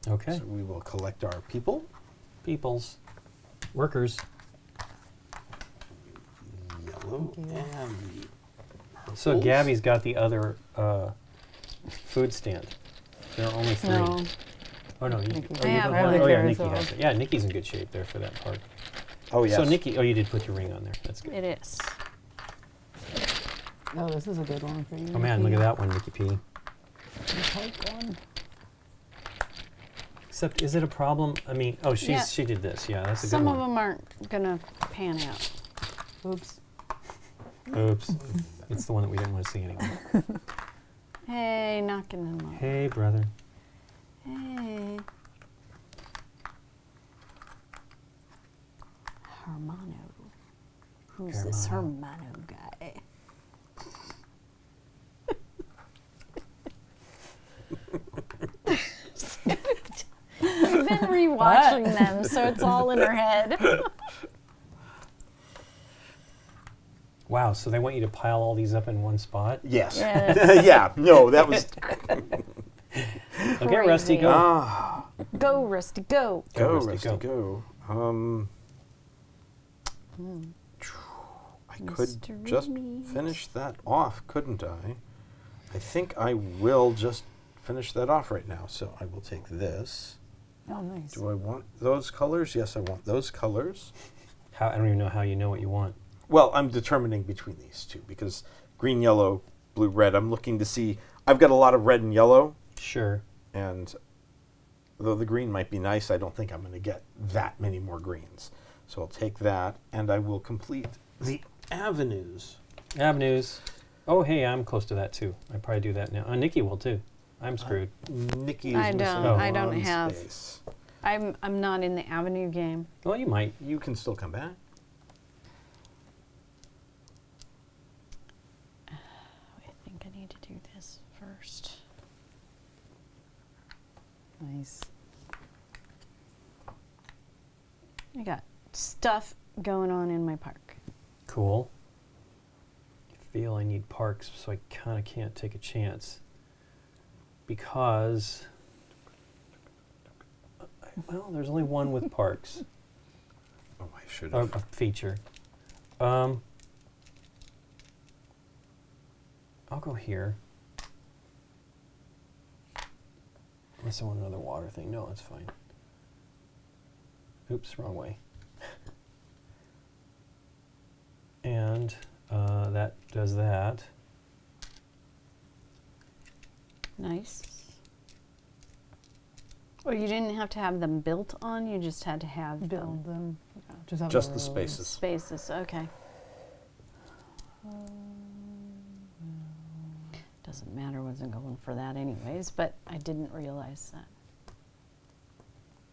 S2: Okay.
S3: So we will collect our people.
S2: Peoples. Workers.
S3: Yellow
S5: Thank you.
S3: and the
S2: So
S3: purples.
S2: Gabby's got the other food stand. There are only 3.
S5: No.
S2: Oh, no.
S5: Nikki.
S2: Oh,
S4: I
S2: you
S4: have
S2: don't
S4: one.
S2: Oh, yeah, Nikki
S5: Carousel.
S2: has it. Yeah, Nikki's in good shape there for that part.
S3: Oh, yes.
S2: So Nikki, oh, you did put your ring on there. That's good.
S4: It is.
S5: Oh, this is a good one for you.
S2: Oh man, look at that one, Nikki P.
S5: The park one.
S2: Except, is it a problem? I mean, oh,
S4: Yeah.
S2: she did this. Yeah, that's a
S4: Some
S2: good
S4: of
S2: one.
S4: them aren't gonna pan out.
S5: Oops.
S2: Oops. It's the one that we didn't want to see anyway.
S4: Hey, knocking them off.
S2: Hey, brother.
S4: Hey. Hermano. Who's this Hermano guy? I've been rewatching them, so it's all in her head.
S2: Wow, so they want you to pile all these up in one spot?
S3: Yes.
S4: Yes.
S3: Yeah. No, that was.
S2: Okay, Rusty, go.
S3: Ah.
S4: Go, Rusty, go.
S3: Go,
S2: Rusty,
S3: Rusty,
S2: go.
S3: go. I could
S4: Mr.
S3: just
S4: Meat.
S3: finish that off, couldn't I? I think I will just finish that off right now. So I will take this.
S5: Oh, nice.
S3: Do I want those colors? Yes, I want those colors.
S2: How, I don't even know how you know what you want.
S3: Well, I'm determining between these two because green, yellow, blue, red. I'm looking to see. I've got a lot of red and yellow,
S2: Sure.
S3: and though the green might be nice, I don't think I'm going to get that many more greens. So I'll take that, and I will complete the avenues.
S2: Avenues. Oh, hey, I'm close to that too. I probably do that now. Nikki will too. I'm screwed.
S3: Nikki is
S4: I
S3: missing
S4: don't- I don't
S3: one
S4: have-
S3: space.
S4: I'm not in the Avenue game.
S2: Well, you might.
S3: You can still come back.
S4: I think I need to do this first.
S5: Nice.
S4: I got stuff going on in my park.
S2: Cool. I feel I need parks, so I kind of can't take a chance. Because, well, there's only one with parks,
S3: Oh, I should
S2: or
S3: have.
S2: a feature. I'll go here. Unless I want another water thing. No, that's fine. Oops, wrong way. And that does that.
S4: Nice. Or you didn't have to have them built on, you just had to have
S5: Build them. Yeah, just have
S3: Just the
S5: rows.
S3: spaces.
S4: spaces. Okay. Doesn't matter, wasn't going for that anyways, but I didn't realize that.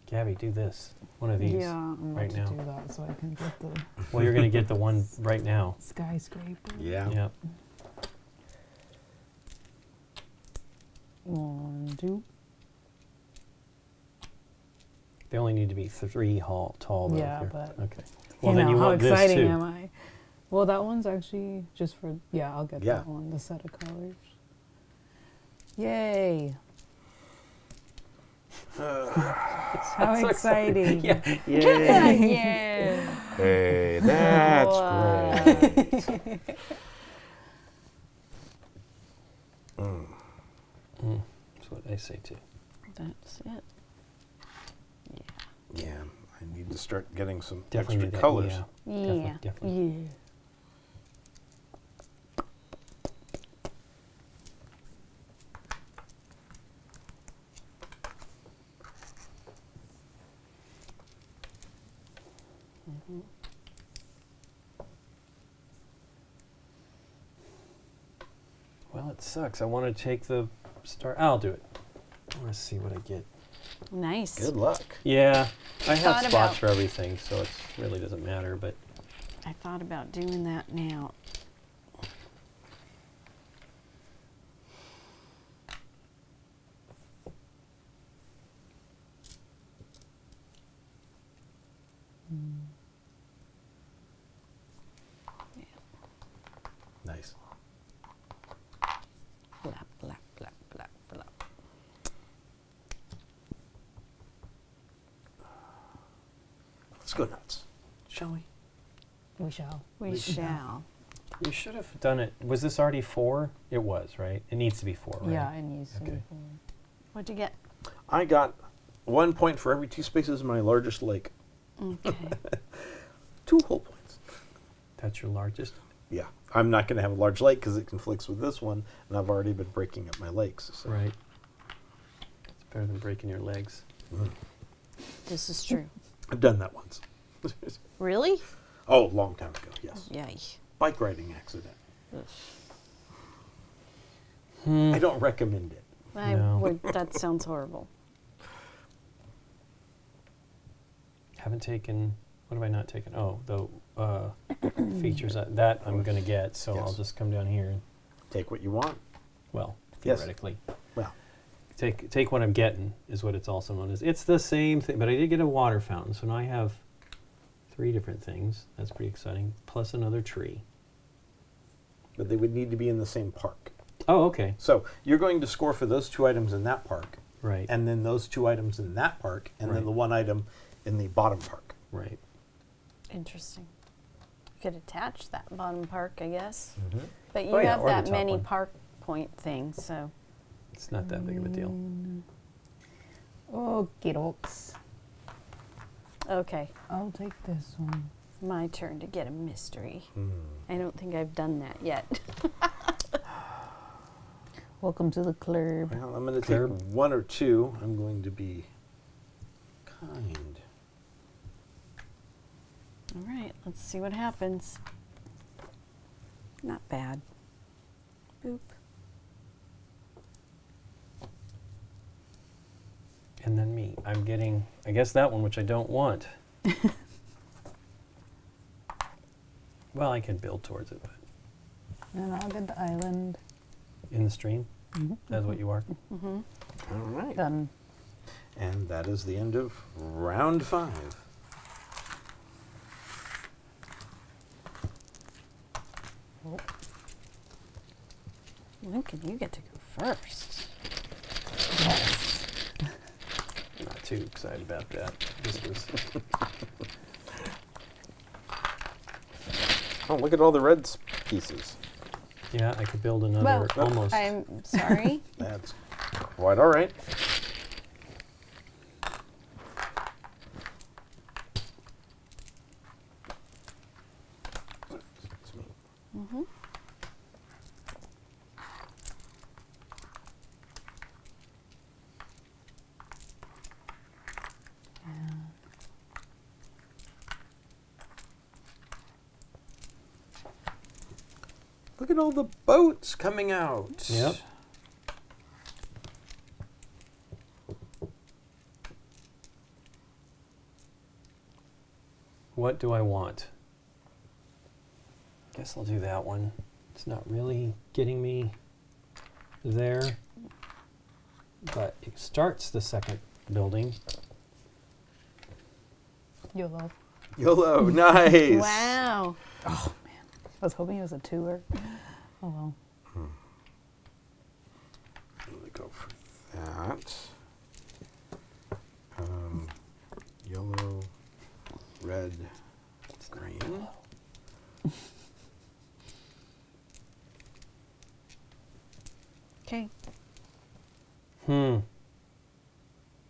S2: Gabby, do this. One of these.
S5: Yeah, I'm
S2: right
S5: about to
S2: now.
S5: do that so I can get the
S2: Well, you're going to get the one right now.
S5: skyscraper.
S3: Yeah.
S2: Yep.
S5: 1, 2.
S2: They only need to be 3 tall, though.
S5: Yeah,
S2: here.
S5: but
S2: okay.
S5: You
S2: Well, then
S5: know,
S2: you
S5: how
S2: want this
S5: exciting
S2: too.
S5: am I? Well, that one's actually just for, yeah, I'll get
S3: Yeah.
S5: that one, the set of colors. Yay. How
S2: so
S5: exciting.
S2: Yeah.
S4: Yeah.
S3: Hey, that's
S4: Wow.
S3: great.
S2: That's what I say too.
S4: That's it.
S3: Yeah, I need to start getting some
S2: Definitely
S3: extra
S2: need that,
S3: colors.
S2: Yeah.
S4: Yeah.
S2: Definitely.
S4: Yeah.
S2: Well, it sucks. I want to take the star. I'll do it. I want to see what I get.
S4: Nice.
S3: Good luck.
S2: Yeah, I have
S4: Thought
S2: spots
S4: about-
S2: for everything, so it really doesn't matter. But
S4: I thought about doing that now.
S3: Nice.
S4: Blap, blap, blap, blap, blap.
S3: Let's go nuts, shall we?
S5: We shall.
S4: We shall.
S2: you should have done it. Was this already 4? It was, right? It needs to be 4, right?
S5: Yeah, it needs to be
S2: Okay.
S5: full.
S4: What'd you get?
S3: I got 1 point for every 2 spaces in my largest lake.
S4: Okay.
S3: 2 whole points.
S2: That's your largest.
S3: Yeah, I'm not going to have a large lake because it conflicts with this one, and I've already been breaking up my lakes. So.
S2: Right. It's better than breaking your legs.
S4: This is true.
S3: I've done that once.
S4: Really?
S3: Oh, long time ago, yes.
S4: Yay.
S3: Bike riding accident.
S4: Ugh.
S3: I don't recommend it.
S2: No.
S4: That sounds horrible.
S2: Haven't taken. What have I not taken? Oh, the features that I'm going to get. So
S3: Yes.
S2: I'll just come down here. And,
S3: Take what you want.
S2: well,
S3: Yes.
S2: theoretically,
S3: Well,
S2: take what I'm getting is what it's also known as. It's the same thing, but I did get a water fountain. So now I have 3 different things. That's pretty exciting. Plus another tree.
S3: but they would need to be in the same park.
S2: Oh, okay.
S3: So you're going to score for those 2 items in that park,
S2: Right.
S3: and then those 2 items in that park, and then
S2: Right.
S3: the 1 item in the bottom park.
S2: Right.
S4: Interesting. You could attach that bottom park, I guess.
S3: Mm-hmm.
S4: But you
S2: Oh, yeah,
S4: have
S2: or the
S4: that
S2: top
S4: many
S2: one.
S4: park point thing, so.
S2: It's not that big of a deal.
S5: Okie dokes.
S4: Okay,
S5: I'll take this one.
S4: my turn to get a mystery.
S3: Hmm.
S4: I don't think I've done that yet.
S5: Welcome to the club.
S3: Well, I'm going to take
S2: Curb.
S3: 1 or 2. I'm going to be kind.
S4: All right, let's see what happens. Not bad. Boop.
S2: And then me. I'm getting, I guess, that one, which I don't want. Well, I can build towards it, but
S5: And I'll get the island.
S2: in the stream,
S5: Mhm.
S2: that's what you are.
S4: Mm-hmm.
S3: All right.
S5: Done.
S3: And that is the end of round 5.
S4: Lincoln, you get to go first.
S5: Yes.
S2: Not too excited about that. This was
S3: Oh, look at all the red pieces.
S2: yeah, I could build another
S4: Well,
S2: almost.
S4: I'm sorry.
S3: That's quite all right. Excuse me.
S4: Mm-hmm.
S3: Look at all the boats coming out.
S2: Yep. What do I want? Guess I'll do that one. It's not really getting me there, but it starts the second building.
S5: YOLO.
S3: YOLO, nice.
S4: Wow.
S5: Oh, man. I was hoping it was a 2-er. Oh, well.
S3: Let me go for that. Yellow, red, green.
S4: Okay.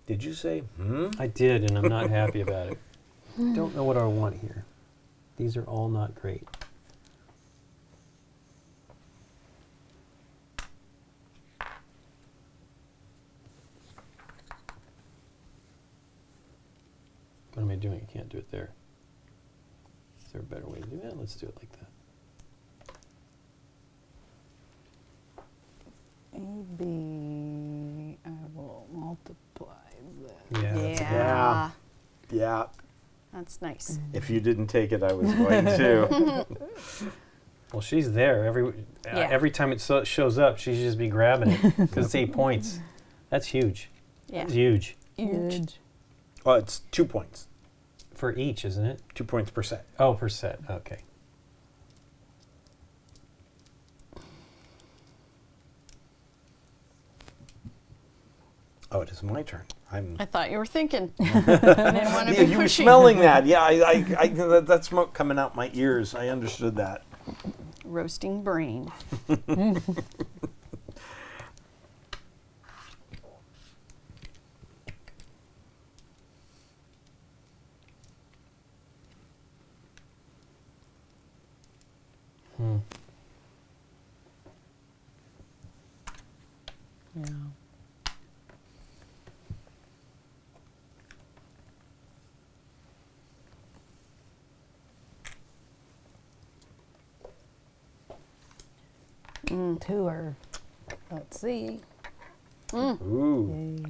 S3: Did you say
S2: I did, and I'm not happy about it. Don't know what I want here. These are all not great. What am I doing? I can't do it there. Is there a better way to do that? Let's do it like that.
S5: AB, I will multiply this.
S2: Yeah. that's a good-
S3: Yeah. Yeah.
S4: That's nice.
S3: If you didn't take it, I was going to.
S2: Well, she's there
S4: Yeah.
S2: every time it shows up. She should just be grabbing it because it's 8 points. That's huge.
S4: Yeah.
S2: That's huge
S5: Huge.
S3: Oh, it's 2 points.
S2: for each, isn't it?
S3: 2 points per set.
S2: Oh, per set. Okay.
S3: Oh, it is my turn.
S4: I thought you were thinking. I didn't want to
S3: Yeah,
S4: be
S3: you were
S4: pushy.
S3: smelling that. Yeah, that smoke coming out my ears. I understood that.
S4: Roasting brain.
S5: tour. Let's see.
S3: Ooh.
S5: Yay.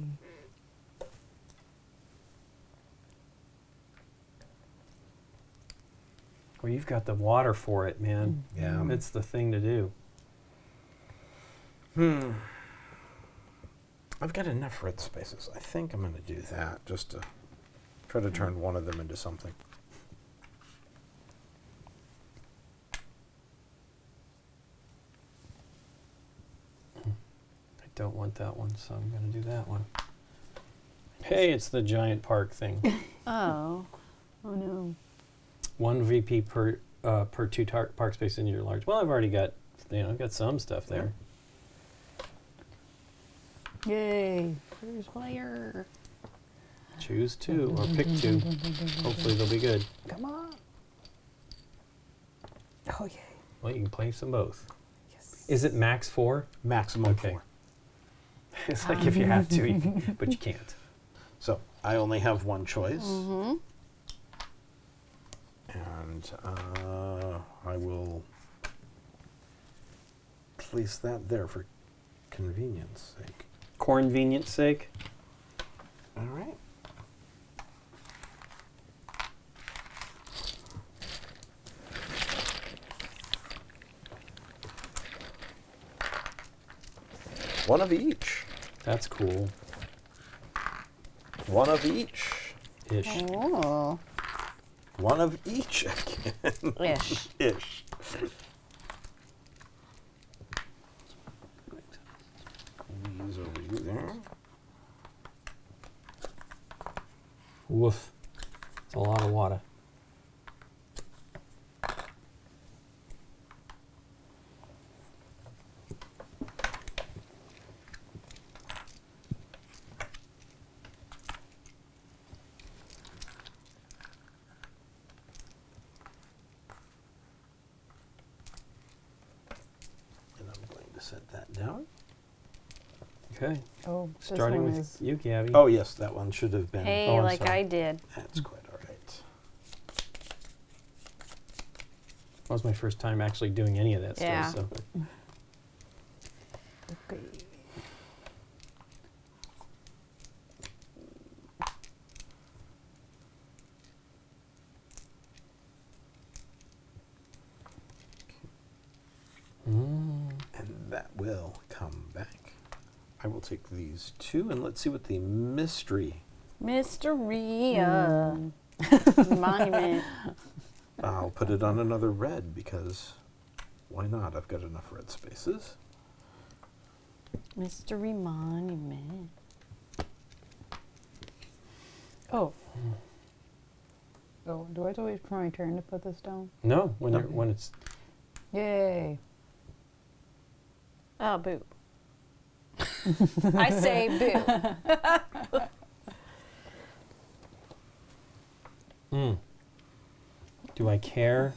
S2: Well, you've got the water for it, man.
S3: Yeah.
S2: It's the thing to do.
S3: I've got enough red spaces. I think I'm going to do that just to try to turn one of them into something.
S2: I don't want that one, so I'm going to do that one. Hey, it's the giant park thing.
S4: Oh.
S5: Oh no.
S2: 1 VP per two park space in your large. Well, I've already got, I've got some stuff there.
S5: Yay. First player.
S2: Choose 2 or pick 2. Hopefully they'll be good.
S5: Come on. Oh, yay.
S2: Well, you can play some both.
S5: Yes.
S2: Is it max 4?
S3: Maximum
S2: Okay.
S3: 4.
S2: It's like if you have to, you can, but you can't.
S3: So I only have one choice.
S4: Mm-hmm.
S3: And I will place that there for convenience sake.
S2: Convenience sake.
S3: All right. One of each.
S2: That's cool.
S3: One of each.
S2: Ish.
S4: Oh.
S3: One of each again.
S4: Ish.
S3: Ish. Squeeze over you there.
S2: Woof. It's a lot of water.
S3: And I'm going to set that down.
S2: Okay.
S5: Oh, this
S2: Starting
S5: one
S2: with
S5: is
S2: you, Gabby.
S3: Oh, yes, that one should have been.
S4: Hey,
S2: Oh, I'm
S4: like
S2: sorry.
S4: I did.
S3: That's quite all right.
S2: That was my first time actually doing any of that
S4: Yeah.
S2: stuff. So.
S5: okay.
S3: And that will come back. I will take these 2 and let's see what the mystery.
S4: Mystery monument.
S3: I'll put it on another red because why not? I've got enough red spaces.
S4: Mystery monument.
S5: Oh. Oh, do I have to wait for my turn to put this down?
S2: No, when
S3: Nope.
S2: you're, when it's
S5: Yay.
S4: Oh, boo. I say boo.
S2: Do I care?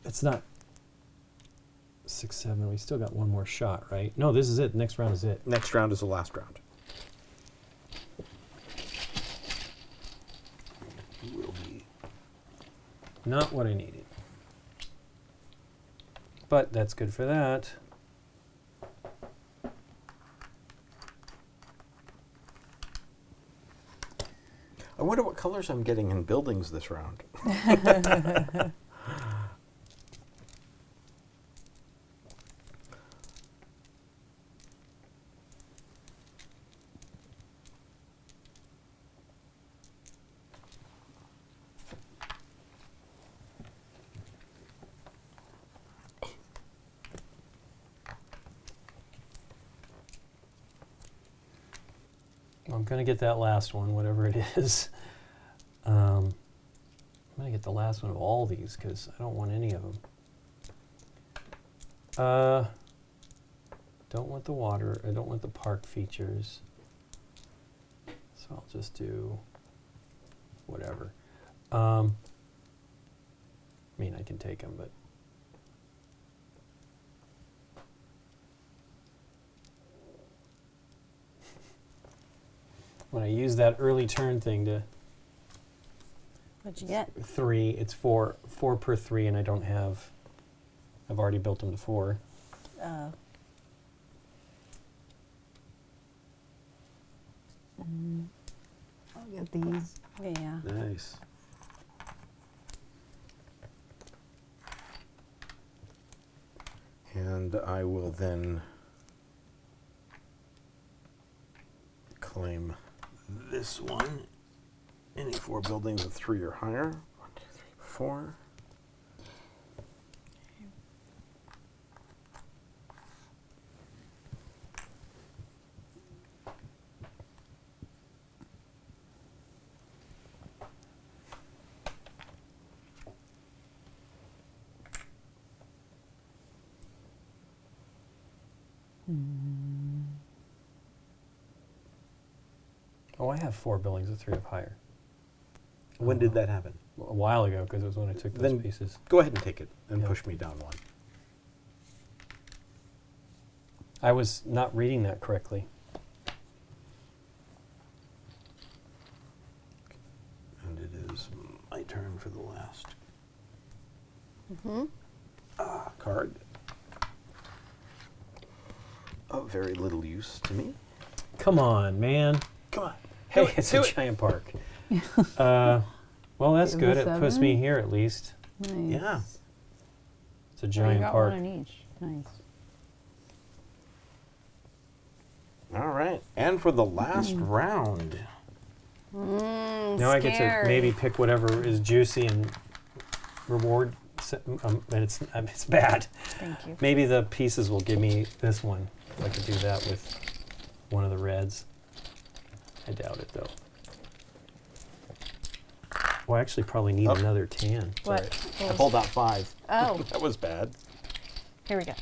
S2: It's not 6, 7. We still got one more shot, right? No, this is it. Next round is it.
S3: Next round is the last round. Will be.
S2: Not what I needed. But that's good for that.
S3: I wonder what colors I'm getting in buildings this round.
S2: I'm going to get that last one, whatever it is. I'm going to get the last one of all these because I don't want any of them. Don't want the water. I don't want the park features. So I'll just do whatever. I mean, I can take them, but... When I use that early turn thing to
S4: What'd you get?
S2: 3, it's 4 per 3, and I don't have I've already built them to 4.
S4: Oh.
S5: I'll get these.
S4: Yeah.
S3: Nice. And I will then claim this one. Any 4 buildings of 3 or higher. 1, 2, 3, 4.
S2: Oh, I have 4 buildings of 3 or higher.
S3: When did that happen?
S2: A while ago, because it was when I took those
S3: Then
S2: pieces.
S3: go ahead and take it and
S2: Yeah.
S3: push me down 1.
S2: I was not reading that correctly.
S3: And it is my turn for the last
S4: Mm-hmm.
S3: card. Of very little use to me.
S2: Come on, man.
S3: Come on.
S2: Hey,
S3: Do it,
S2: it's
S3: do
S2: a
S3: it.
S2: giant park. Well, that's
S5: Give
S2: good.
S5: the
S2: It puts
S5: 7.
S2: me here at least.
S5: Nice.
S3: Yeah.
S2: It's a
S5: Oh, you
S2: giant
S5: got
S2: park.
S5: one in each. Nice.
S3: All right. And for the last round.
S2: Now I get to maybe pick whatever is juicy and reward. And it's bad.
S4: Thank you.
S2: Maybe the pieces will give me this one. I could do that with one of the reds. I doubt it though. Well, I actually probably need
S3: Oh.
S2: another tan.
S4: What?
S3: I pulled out 5.
S4: Oh,
S3: That was bad.
S4: here we go.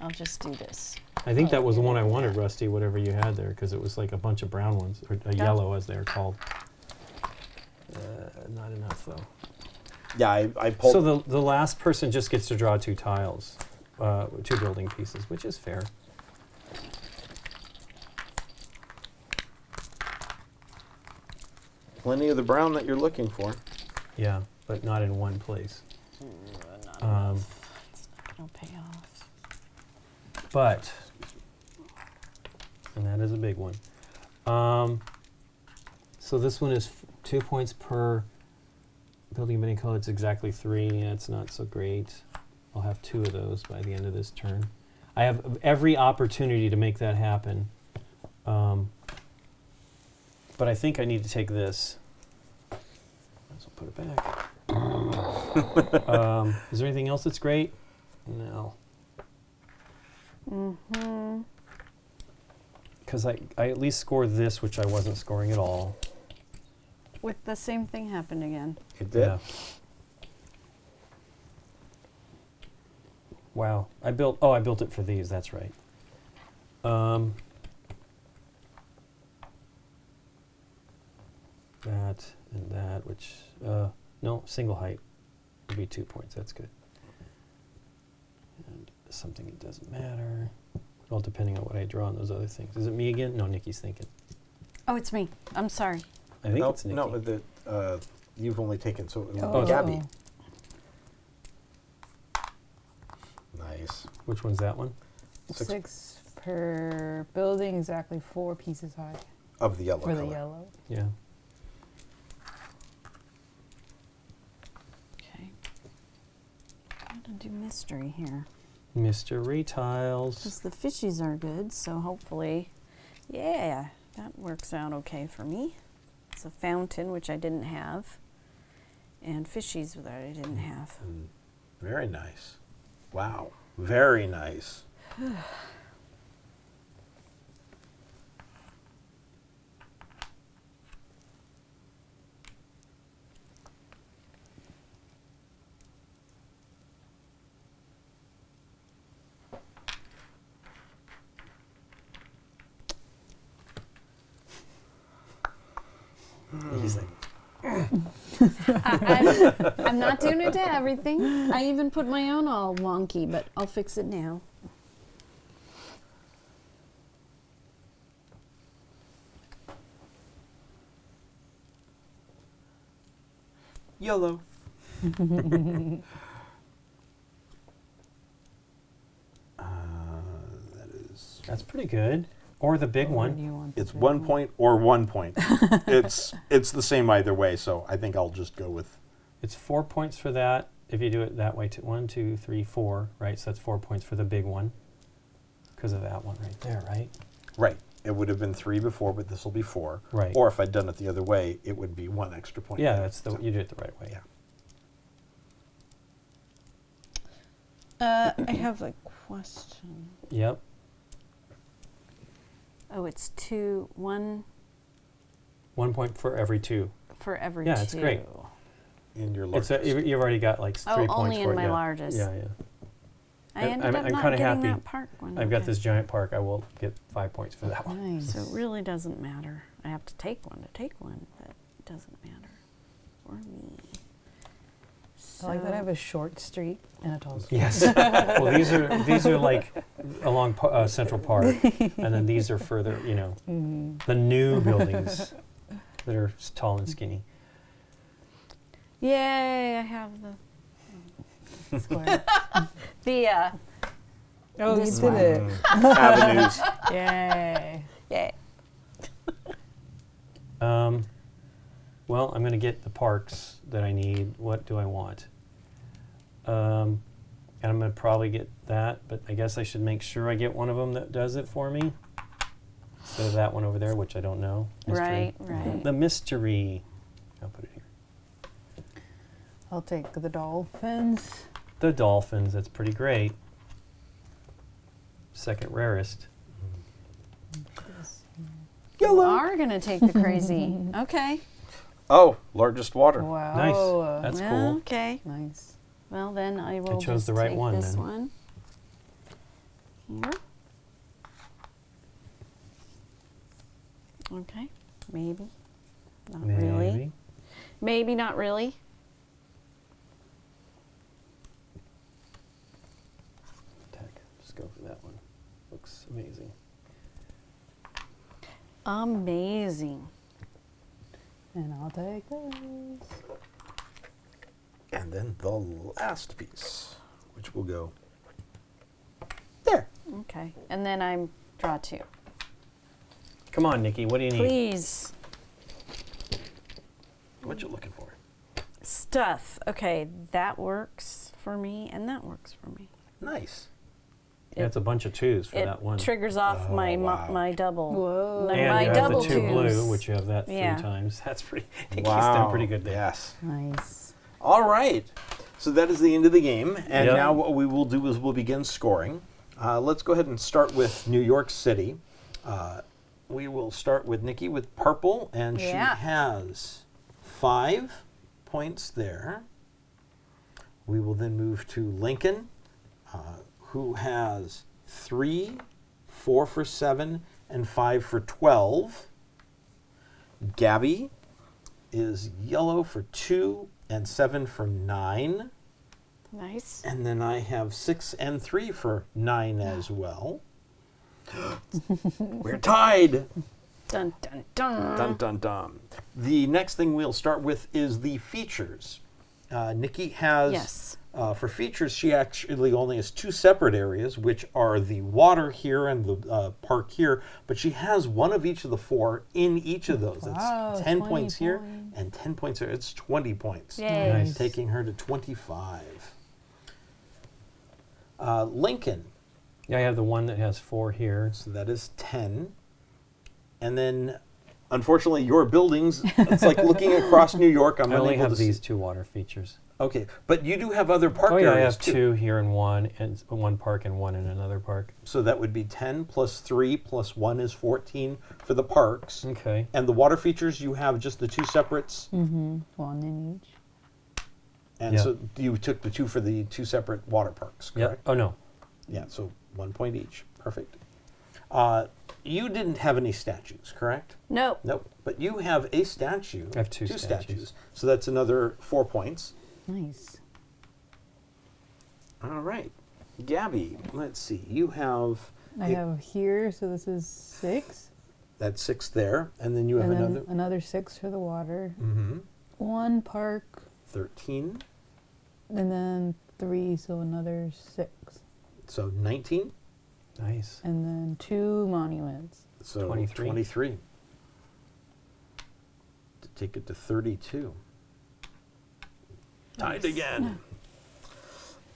S4: I'll just do this.
S2: I think that was the
S4: you're
S2: one I
S4: doing
S2: wanted,
S4: that.
S2: Rusty, whatever you had there, because it was like a bunch of brown ones, or a
S4: Yeah.
S2: yellow as they are called. Not enough though.
S3: Yeah, I pulled.
S2: So the last person just gets to draw 2 tiles, 2 building pieces, which is fair.
S3: plenty of the brown that you're looking for.
S2: Yeah, but not in one place.
S4: Not
S2: Um,
S4: enough. It's not gonna pay off.
S2: But, and that is a big one. So this one is 2 points per building of any color. It's exactly 3. Yeah, it's not so great. I'll have 2 of those by the end of this turn. I have every opportunity to make that happen. But I think I need to take this. Might as well put it back. Is there anything else that's great? No.
S4: Mm-hmm.
S2: Because I at least scored this, which I wasn't scoring at all.
S4: With the same thing happened again.
S3: It did.
S2: Yeah. Wow. I built it for these, that's right. That and that, which, no, single height would be 2 points, that's good. And something that doesn't matter. Well, depending on what I draw on those other things. Is it me again? No, Nikki's thinking.
S4: Oh, it's me. I'm sorry.
S2: I think
S3: no,
S2: it's Nikki.
S3: no, you've only taken, so it would
S2: Oh.
S3: be Gabby. Nice.
S2: Which one's that one?
S5: 6 per building, exactly 4 pieces high
S3: Of the yellow
S5: for the
S3: color.
S5: yellow.
S2: Yeah.
S4: Okay. I'm gonna do mystery here.
S2: Mystery tiles.
S4: Because the fishies are good, so hopefully, yeah, that works out okay for me. It's a fountain, which I didn't have, and fishies that I didn't have.
S3: Very nice. Wow. Very nice.
S2: He's like,
S4: I'm not doing it to everything. I even put my own all wonky, but I'll fix it now.
S3: Yellow.
S2: That's pretty good. Or the big
S5: Or do
S2: one.
S5: you want the
S3: It's
S5: big
S3: 1 point or 1 point. it's the same either way, so I think I'll just go with.
S2: It's 4 points for that. If you do it that way, 1, 2, 3, 4, right? So that's 4 points for the big one. Because of that one right there, right?
S3: Right. It would have been 3 before, but this will be 4.
S2: Right.
S3: Or if I'd done it the other way, it would be 1 extra point.
S2: Yeah, that's the
S3: So,
S2: you did it the right way.
S3: Yeah.
S4: I have a question.
S2: Yep.
S4: Oh, it's 2, 1
S2: 1 point for every 2.
S4: for every
S2: Yeah,
S4: 2.
S2: it's great.
S3: In your
S2: It's
S3: largest.
S2: you've already got like 3
S4: Oh,
S2: points
S4: only
S2: for
S4: in
S2: it.
S4: my
S2: Yeah.
S4: largest.
S2: Yeah, yeah.
S4: I
S2: I'm-
S4: ended up
S2: I'm
S4: not
S2: kinda
S4: getting
S2: happy.
S4: that park one.
S2: I've got
S4: okay.
S2: this giant park. I will get 5 points for that one.
S5: Nice.
S4: So it really doesn't matter. I have to take one, but it doesn't matter for me.
S5: I like that I have
S4: So-
S5: a short street and a tall street.
S2: Yes. Well, these are like along Central Park, and then these are further. You know, the new buildings that are tall and skinny.
S4: Yay! I have
S5: Square.
S4: the
S5: Oh, you
S4: This
S5: did
S4: one.
S5: it.
S3: Avenues.
S5: Yay.
S4: yay.
S2: Well, I'm going to get the parks that I need. What do I want? And I'm going to probably get that, but I guess I should make sure I get one of them that does it for me. Instead of that one over there, which I don't know. Mystery.
S4: Right.
S2: The mystery. I'll put it here.
S5: I'll take the dolphins.
S2: The dolphins. That's pretty great. Second rarest.
S4: You are gonna take the crazy. Okay.
S3: Oh, largest water.
S5: Wow.
S2: Nice. That's
S4: well,
S2: cool.
S4: okay.
S5: Nice.
S4: Well, then I will
S2: chose
S4: just
S2: the right
S4: take
S2: one
S4: this
S2: then.
S4: one. Here. Okay. Maybe. Not really.
S2: Maybe.
S4: Maybe not really.
S2: Heck, just go for that one. Looks amazing.
S4: Amazing.
S5: And I'll take those.
S3: And then the last piece, which will go there.
S4: Okay. And then I'm draw 2.
S2: Come on, Nikki. What do you need?
S4: Please.
S3: What you looking for?
S4: Stuff. Okay, that works for me, and that works for me.
S3: Nice.
S2: Yeah, it's a bunch of 2s for
S4: It
S2: that one.
S4: triggers off my
S3: wow.
S4: my double.
S5: Whoa.
S4: No,
S2: And
S4: my
S2: you have
S4: double
S2: the 2
S4: twos.
S2: blue, which you have that 3
S4: Yeah.
S2: times. That's pretty. Nikki's done pretty good there.
S3: Yes.
S5: Nice.
S3: All right. So that is the end of the game. And
S2: Yep.
S3: now what we will do is we'll begin scoring. Let's go ahead and start with New York City. We will start with Nikki with purple, and
S4: Yeah.
S3: she has 5 points there. We will then move to Lincoln, who has 3, 4 for 7, and 5 for 12. Gabby is yellow for 2 and 7 for 9.
S4: Nice.
S3: And then I have 6 and 3 for 9 as well. We're tied.
S4: Dun dun dun.
S3: Dun dun dun. The next thing we'll start with is the features. Nikki has,
S4: Yes.
S3: for features, she actually only has 2 separate areas, which are the water here and the park here, but she has one of each of the 4 in each of those.
S5: Wow,
S3: It's 10
S5: 20
S3: points here
S5: points.
S3: and 10 points here. It's 20 points.
S4: Yay.
S2: Nice.
S3: Taking her to 25. Lincoln,
S2: Yeah, I have the one that has 4 here.
S3: so that is 10. And then, unfortunately, your buildings, it's like looking across New York. I'm
S2: I only
S3: unable
S2: have
S3: to
S2: these
S3: see.
S2: 2 water features.
S3: Okay, but you do have other park
S2: Oh yeah, I
S3: areas
S2: have
S3: too.
S2: 2 here and one park and one in another park.
S3: So that would be 10 plus 3 plus 1 is 14 for the parks.
S2: Okay.
S3: And the water features, you have just the 2 separates.
S5: Mm-hmm. One in each.
S3: And
S2: Yeah.
S3: so you took the 2 for the 2 separate water parks,
S2: Yeah.
S3: correct?
S2: Oh no.
S3: Yeah, so 1 point each. Perfect. You didn't have any statues, correct?
S4: Nope.
S3: Nope. But you have a statue.
S2: I have 2
S3: statues.
S2: statues.
S3: So that's another 4 points.
S5: Nice.
S3: All right. Gabby, let's see. You have
S5: I have here, so this is 6.
S3: that 6 there, and then you have
S5: And
S3: another
S5: then another 6 for the water.
S3: mm-hmm,
S5: 1 park,
S3: 13,
S5: and then 3, so another 6.
S3: so 19.
S2: Nice.
S5: And then 2 monuments.
S3: So
S2: 23.
S3: 23. To take it to 32. Tied again.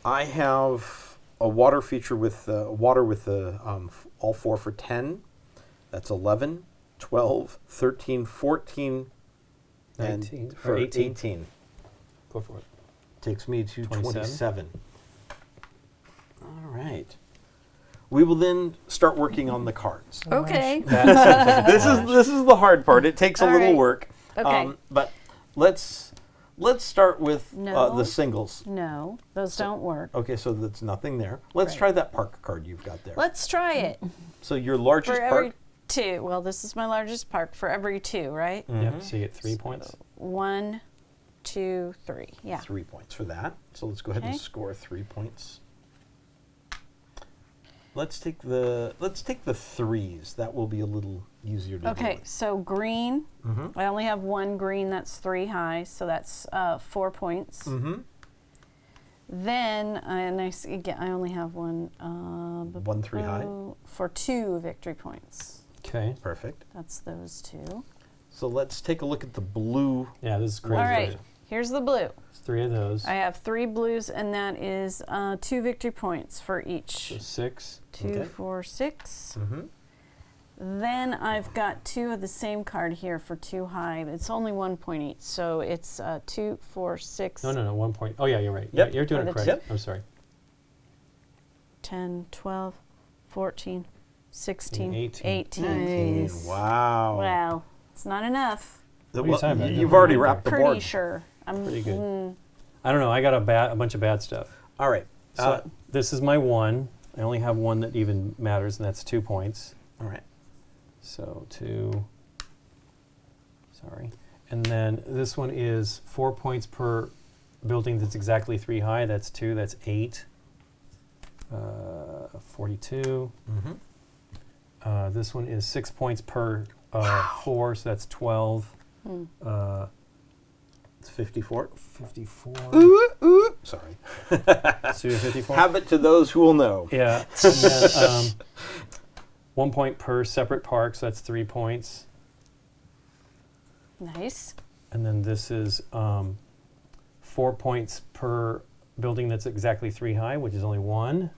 S3: I have a water feature with water with all 4 for 10. That's 11, 12, 13, 14,
S2: 19,
S3: and
S2: or
S3: for
S2: 18.
S3: 18.
S2: Go for it.
S3: Takes me to
S2: 27.
S3: 27. All right. We will then start working on the cards.
S4: Okay.
S3: This is the hard part. It takes a
S4: All
S3: little
S4: right.
S3: work.
S4: Okay.
S3: But let's start with
S4: No.
S3: the singles.
S4: No, those don't work.
S3: Okay, so that's nothing there. Let's
S4: Right.
S3: try that park card you've got there.
S4: Let's try it.
S3: So your largest
S4: For every
S3: park.
S4: 2. Well, this is my largest park for every 2, right?
S2: Yep. So you get 3 points.
S4: 1, 2, 3. Yeah.
S3: 3 points for that. So let's go ahead and
S4: Okay.
S3: score 3 points. Let's take the 3s. That will be a little easier to do.
S4: Okay, so green.
S3: Mhm.
S4: I only have 1 green that's 3 high, so that's 4 points.
S3: Mm-hmm.
S4: Then, again, I only have 1.
S3: 1 3 high.
S4: For 2 victory points.
S2: Okay.
S3: Perfect.
S4: That's those 2.
S3: So let's take a look at the blue.
S2: Yeah, this is
S4: All
S2: crazy.
S4: right, here's the blue.
S2: It's 3 of those.
S4: I have 3 blues, and that is 2 victory points for
S2: So
S4: each.
S2: 6.
S4: 2,
S3: Okay.
S4: 4, 6.
S3: Mm-hmm.
S4: Then I've got 2 of the same card here for 2 high. It's only 1 point each, so it's 2, 4, 6,
S2: No, 1 point. Oh, yeah, you're right.
S3: Yep.
S2: Yeah, you're doing
S4: For
S2: it
S4: the
S2: correct.
S3: Yep.
S2: I'm sorry.
S4: 10, 12, 14, 16,
S2: 18.
S4: 18.
S5: Nice.
S3: Wow.
S4: Wow, it's not enough.
S2: What are you talking about?
S3: You've already wrapped the
S4: Pretty
S3: board.
S4: sure. I'm
S2: Pretty good. I don't know. I got a bunch of bad stuff.
S3: All right.
S2: So this is my 1. I only have 1 that even matters, and that's 2 points.
S3: all right.
S2: So 2. Sorry. And then this one is 4 points per building that's exactly 3 high. That's 2. That's 8. 42.
S3: Mm-hmm.
S2: This one is 6 points per 4, so that's 12.
S3: It's 54.
S2: 54.
S3: Sorry.
S2: So you have 54?
S3: Habit to those who will know.
S2: Yeah. And then, 1 point per separate park, so that's 3 points.
S4: Nice.
S2: And then this is 4 points per building that's exactly 3 high, which is only 1.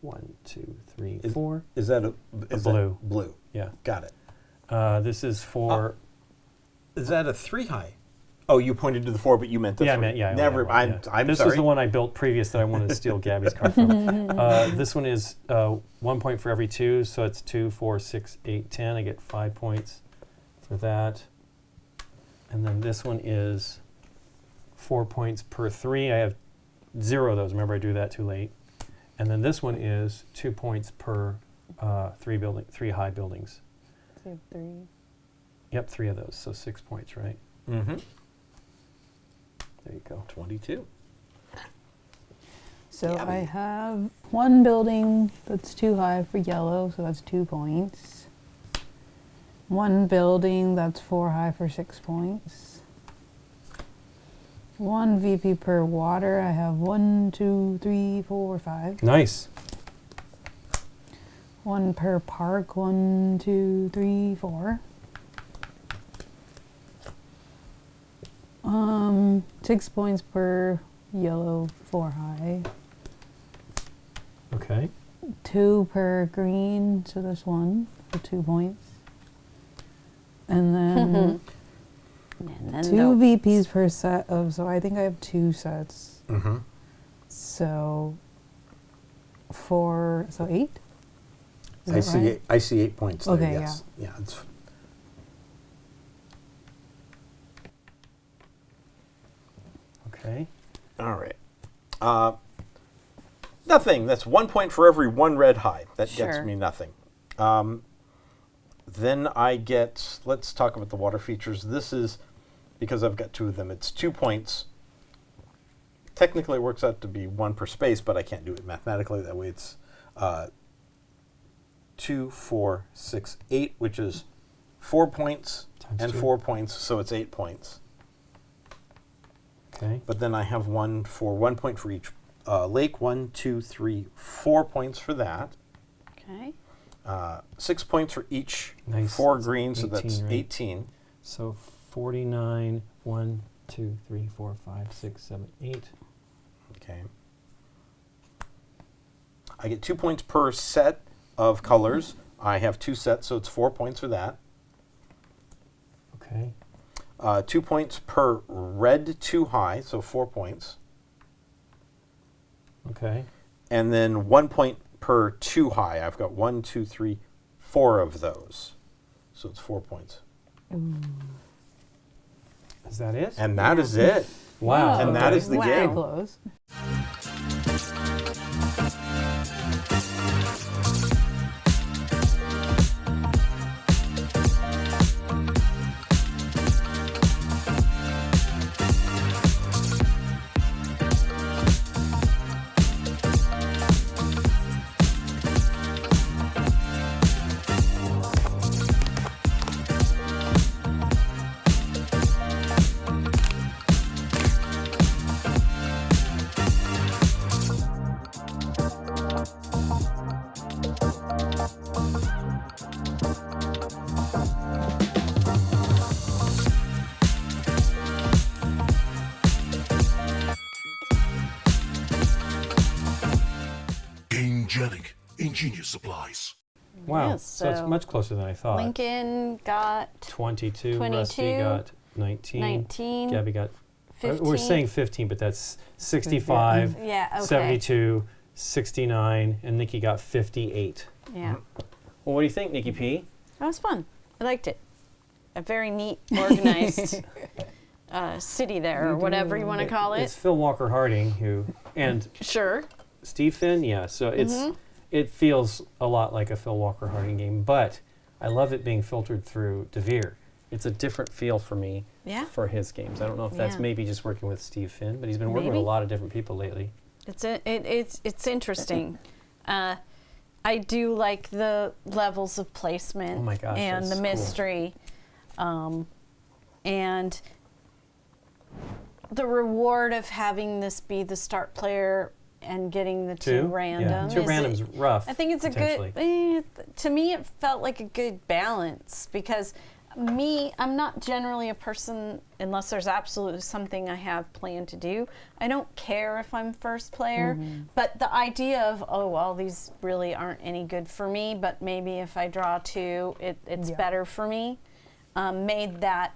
S2: 1, 2, 3, 4.
S3: Is that
S2: blue.
S3: Blue.
S2: Yeah.
S3: Got it.
S2: This is for.
S3: Is that a 3 high? Oh, you pointed to the 4, but you meant the 3.
S2: Yeah, I meant, yeah. I only
S3: Never.
S2: have one,
S3: I'm
S2: This
S3: sorry.
S2: was the one I built previous that I wanted to steal Gabby's card from. This one is 1 point for every 2, so it's 2, 4, 6, 8, 10. I get 5 points for that. And then this one is 4 points per 3. I have 0 of those. Remember, I drew that too late. And then this one is 2 points per 3 high buildings.
S5: So you have 3.
S2: Yep, 3 of those, so 6 points, right?
S3: Mm-hmm.
S2: There you go.
S3: 22.
S5: So
S3: Gabby.
S5: I have 1 building that's too high for yellow, so that's 2 points. 1 building that's 4 high for 6 points. 1 VP per water. I have 1, 2, 3, 4, 5.
S2: Nice.
S5: 1 per park. 1, 2, 3, 4. 6 points per yellow 4 high.
S2: Okay.
S5: 2 per green, so that's 1 for 2 points. And then
S4: And then
S5: 2
S4: no.
S5: VPs per set of, so I think I have 2 sets.
S3: Mm-hmm.
S5: So 4, so 8? Is
S3: I
S5: that
S3: see.
S5: right?
S3: I see 8 points there.
S5: Okay,
S3: Yes. Yeah. It's
S2: Okay.
S3: all right. Nothing. That's 1 point for every 1 red high. That gets
S4: Sure.
S3: me nothing. Then I get. Let's talk about the water features. This is because I've got 2 of them. It's 2 points. Technically, it works out to be 1 per space, but I can't do it mathematically. That way, it's 2, 4, 6, 8, which is 4 points
S2: Times
S3: and
S2: 2.
S3: 4 points, so it's 8 points.
S2: Okay.
S3: But then I have 1 point for each lake. 1, 2, 3, 4 points for that.
S4: Okay.
S3: 6 points for each
S2: Nice.
S3: 4
S2: That's
S3: greens, so that's
S2: 18, right?
S3: 18.
S2: So 49, 1, 2, 3, 4, 5, 6, 7, 8.
S3: Okay. I get 2 points per set of colors. I have 2 sets, so it's 4 points for that.
S2: Okay.
S3: 2 points per red 2 high, so 4 points.
S2: Okay.
S3: And then 1 point per 2 high. I've got 1, 2, 3, 4 of those. So it's 4 points.
S2: Is that it?
S3: And that is it.
S2: Wow.
S3: And that is the
S4: Wow.
S5: Very
S3: game.
S5: close.
S6: Gamegenic, ingenious supplies.
S2: Wow.
S4: Yes,
S2: so it's
S4: so
S2: much closer than I thought.
S4: Lincoln got
S2: 22.
S4: 22,
S2: Rusty got 19.
S4: 19.
S2: Gabby got.
S4: 15.
S2: We're saying 15, but that's 65,
S4: Yeah, okay.
S2: 72, 69, and Nikki got 58.
S4: Yeah.
S2: Well, what do you think, Nikki P?
S4: That was fun. I liked it. A very neat, organized city there, or whatever you want to call it.
S2: It's Phil Walker Harding who, and
S4: Sure.
S2: Steve Finn, yeah. So it feels a lot like a Phil Walker Harding game, but I love it being filtered through Devir. It's a different feel for me
S4: Yeah.
S2: for his games. I don't know if that's
S4: Yeah.
S2: maybe just working with Steve Finn, but he's been working with
S4: Maybe.
S2: a lot of different people lately.
S4: It's interesting. I do like the levels of placement
S2: Oh my gosh,
S4: and
S2: that's
S4: the
S2: cool.
S4: mystery, and the reward of having this be the start player and getting the two random.
S2: Yeah. Two
S4: is
S2: random's rough.
S4: I think it's a good. To me, it felt like a good balance because I'm not generally a person unless there's absolutely something I have planned to do. I don't care if I'm first player, but the idea of well, these really aren't any good for me, but maybe if I draw 2, it's better for me, made that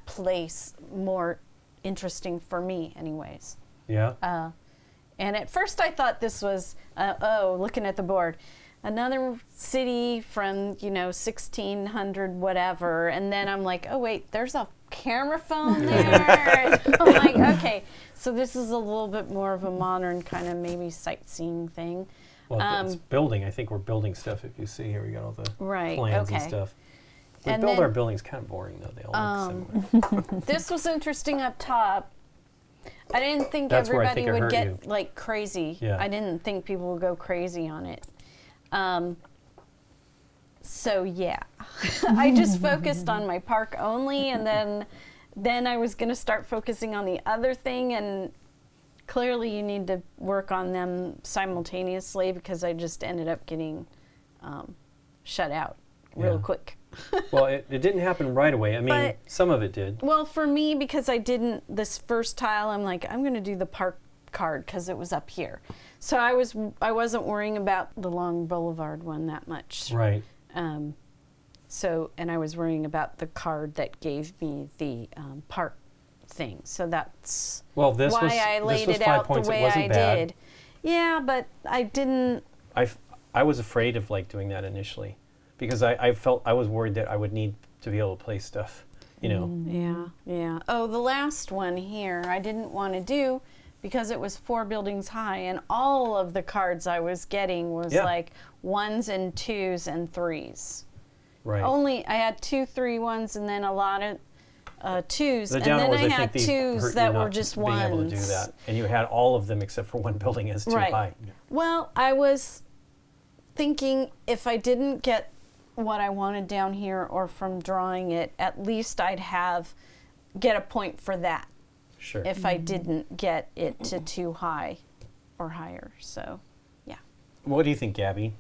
S4: place more interesting for me, anyways.
S2: Yeah.
S4: And at first I thought this was, looking at the board, another city from, 1600 whatever. And then I'm like, oh, wait, there's a camera phone there. I'm like, okay, so this is a little bit more of a modern kind of maybe sightseeing thing.
S2: Well, it's building. I think we're building stuff. If you see here, we got all the
S4: Right,
S2: plans and
S4: okay.
S2: stuff. We
S4: And
S2: build
S4: then-
S2: our buildings kind of boring, though. They all look similar.
S4: This was interesting up top. I didn't think
S2: That's where I
S4: everybody
S2: think I
S4: would
S2: hurt
S4: get
S2: you.
S4: like crazy.
S2: Yeah.
S4: I didn't think people would go crazy on it. So yeah, I just focused on my park only, and then I was gonna start focusing on the other thing, and clearly you need to work on them simultaneously because I just ended up getting shut out real
S2: Yeah.
S4: quick.
S2: Well, it didn't happen right away. I mean,
S4: But-
S2: some of it did.
S4: Well, for me, because I didn't this first tile, I'm like, I'm going to do the park card because it was up here. So I wasn't worrying about the long boulevard one that much.
S2: Right.
S4: And I was worrying about the card that gave me the park thing. So that's
S2: Well, this
S4: why
S2: was
S4: I
S2: this
S4: laid
S2: was
S4: it
S2: 5
S4: out the
S2: points. It
S4: way
S2: wasn't
S4: I
S2: bad.
S4: did. Yeah, but I didn't.
S2: I was afraid of doing that initially, because I felt I was worried that I would need to be able to play stuff.
S4: Yeah. Oh, the last one here I didn't want to do because it was 4 buildings high, and all of the cards I was getting was like 1s and 2s and 3s.
S2: Right.
S4: I had 2 3 1s and then a lot of 2s,
S2: The
S4: and
S2: downer
S4: then
S2: was,
S4: I
S2: I
S4: had
S2: think,
S4: 2s that were just
S2: being
S4: 1s.
S2: able to do that, and you had all of them except for one building as too
S4: Right.
S2: high.
S4: Well, I was thinking if I didn't get what I wanted down here or from drawing it, at least I'd get a point for that.
S2: Sure.
S4: If I didn't get it to too high or higher. So, yeah.
S2: What do you think, Gabby?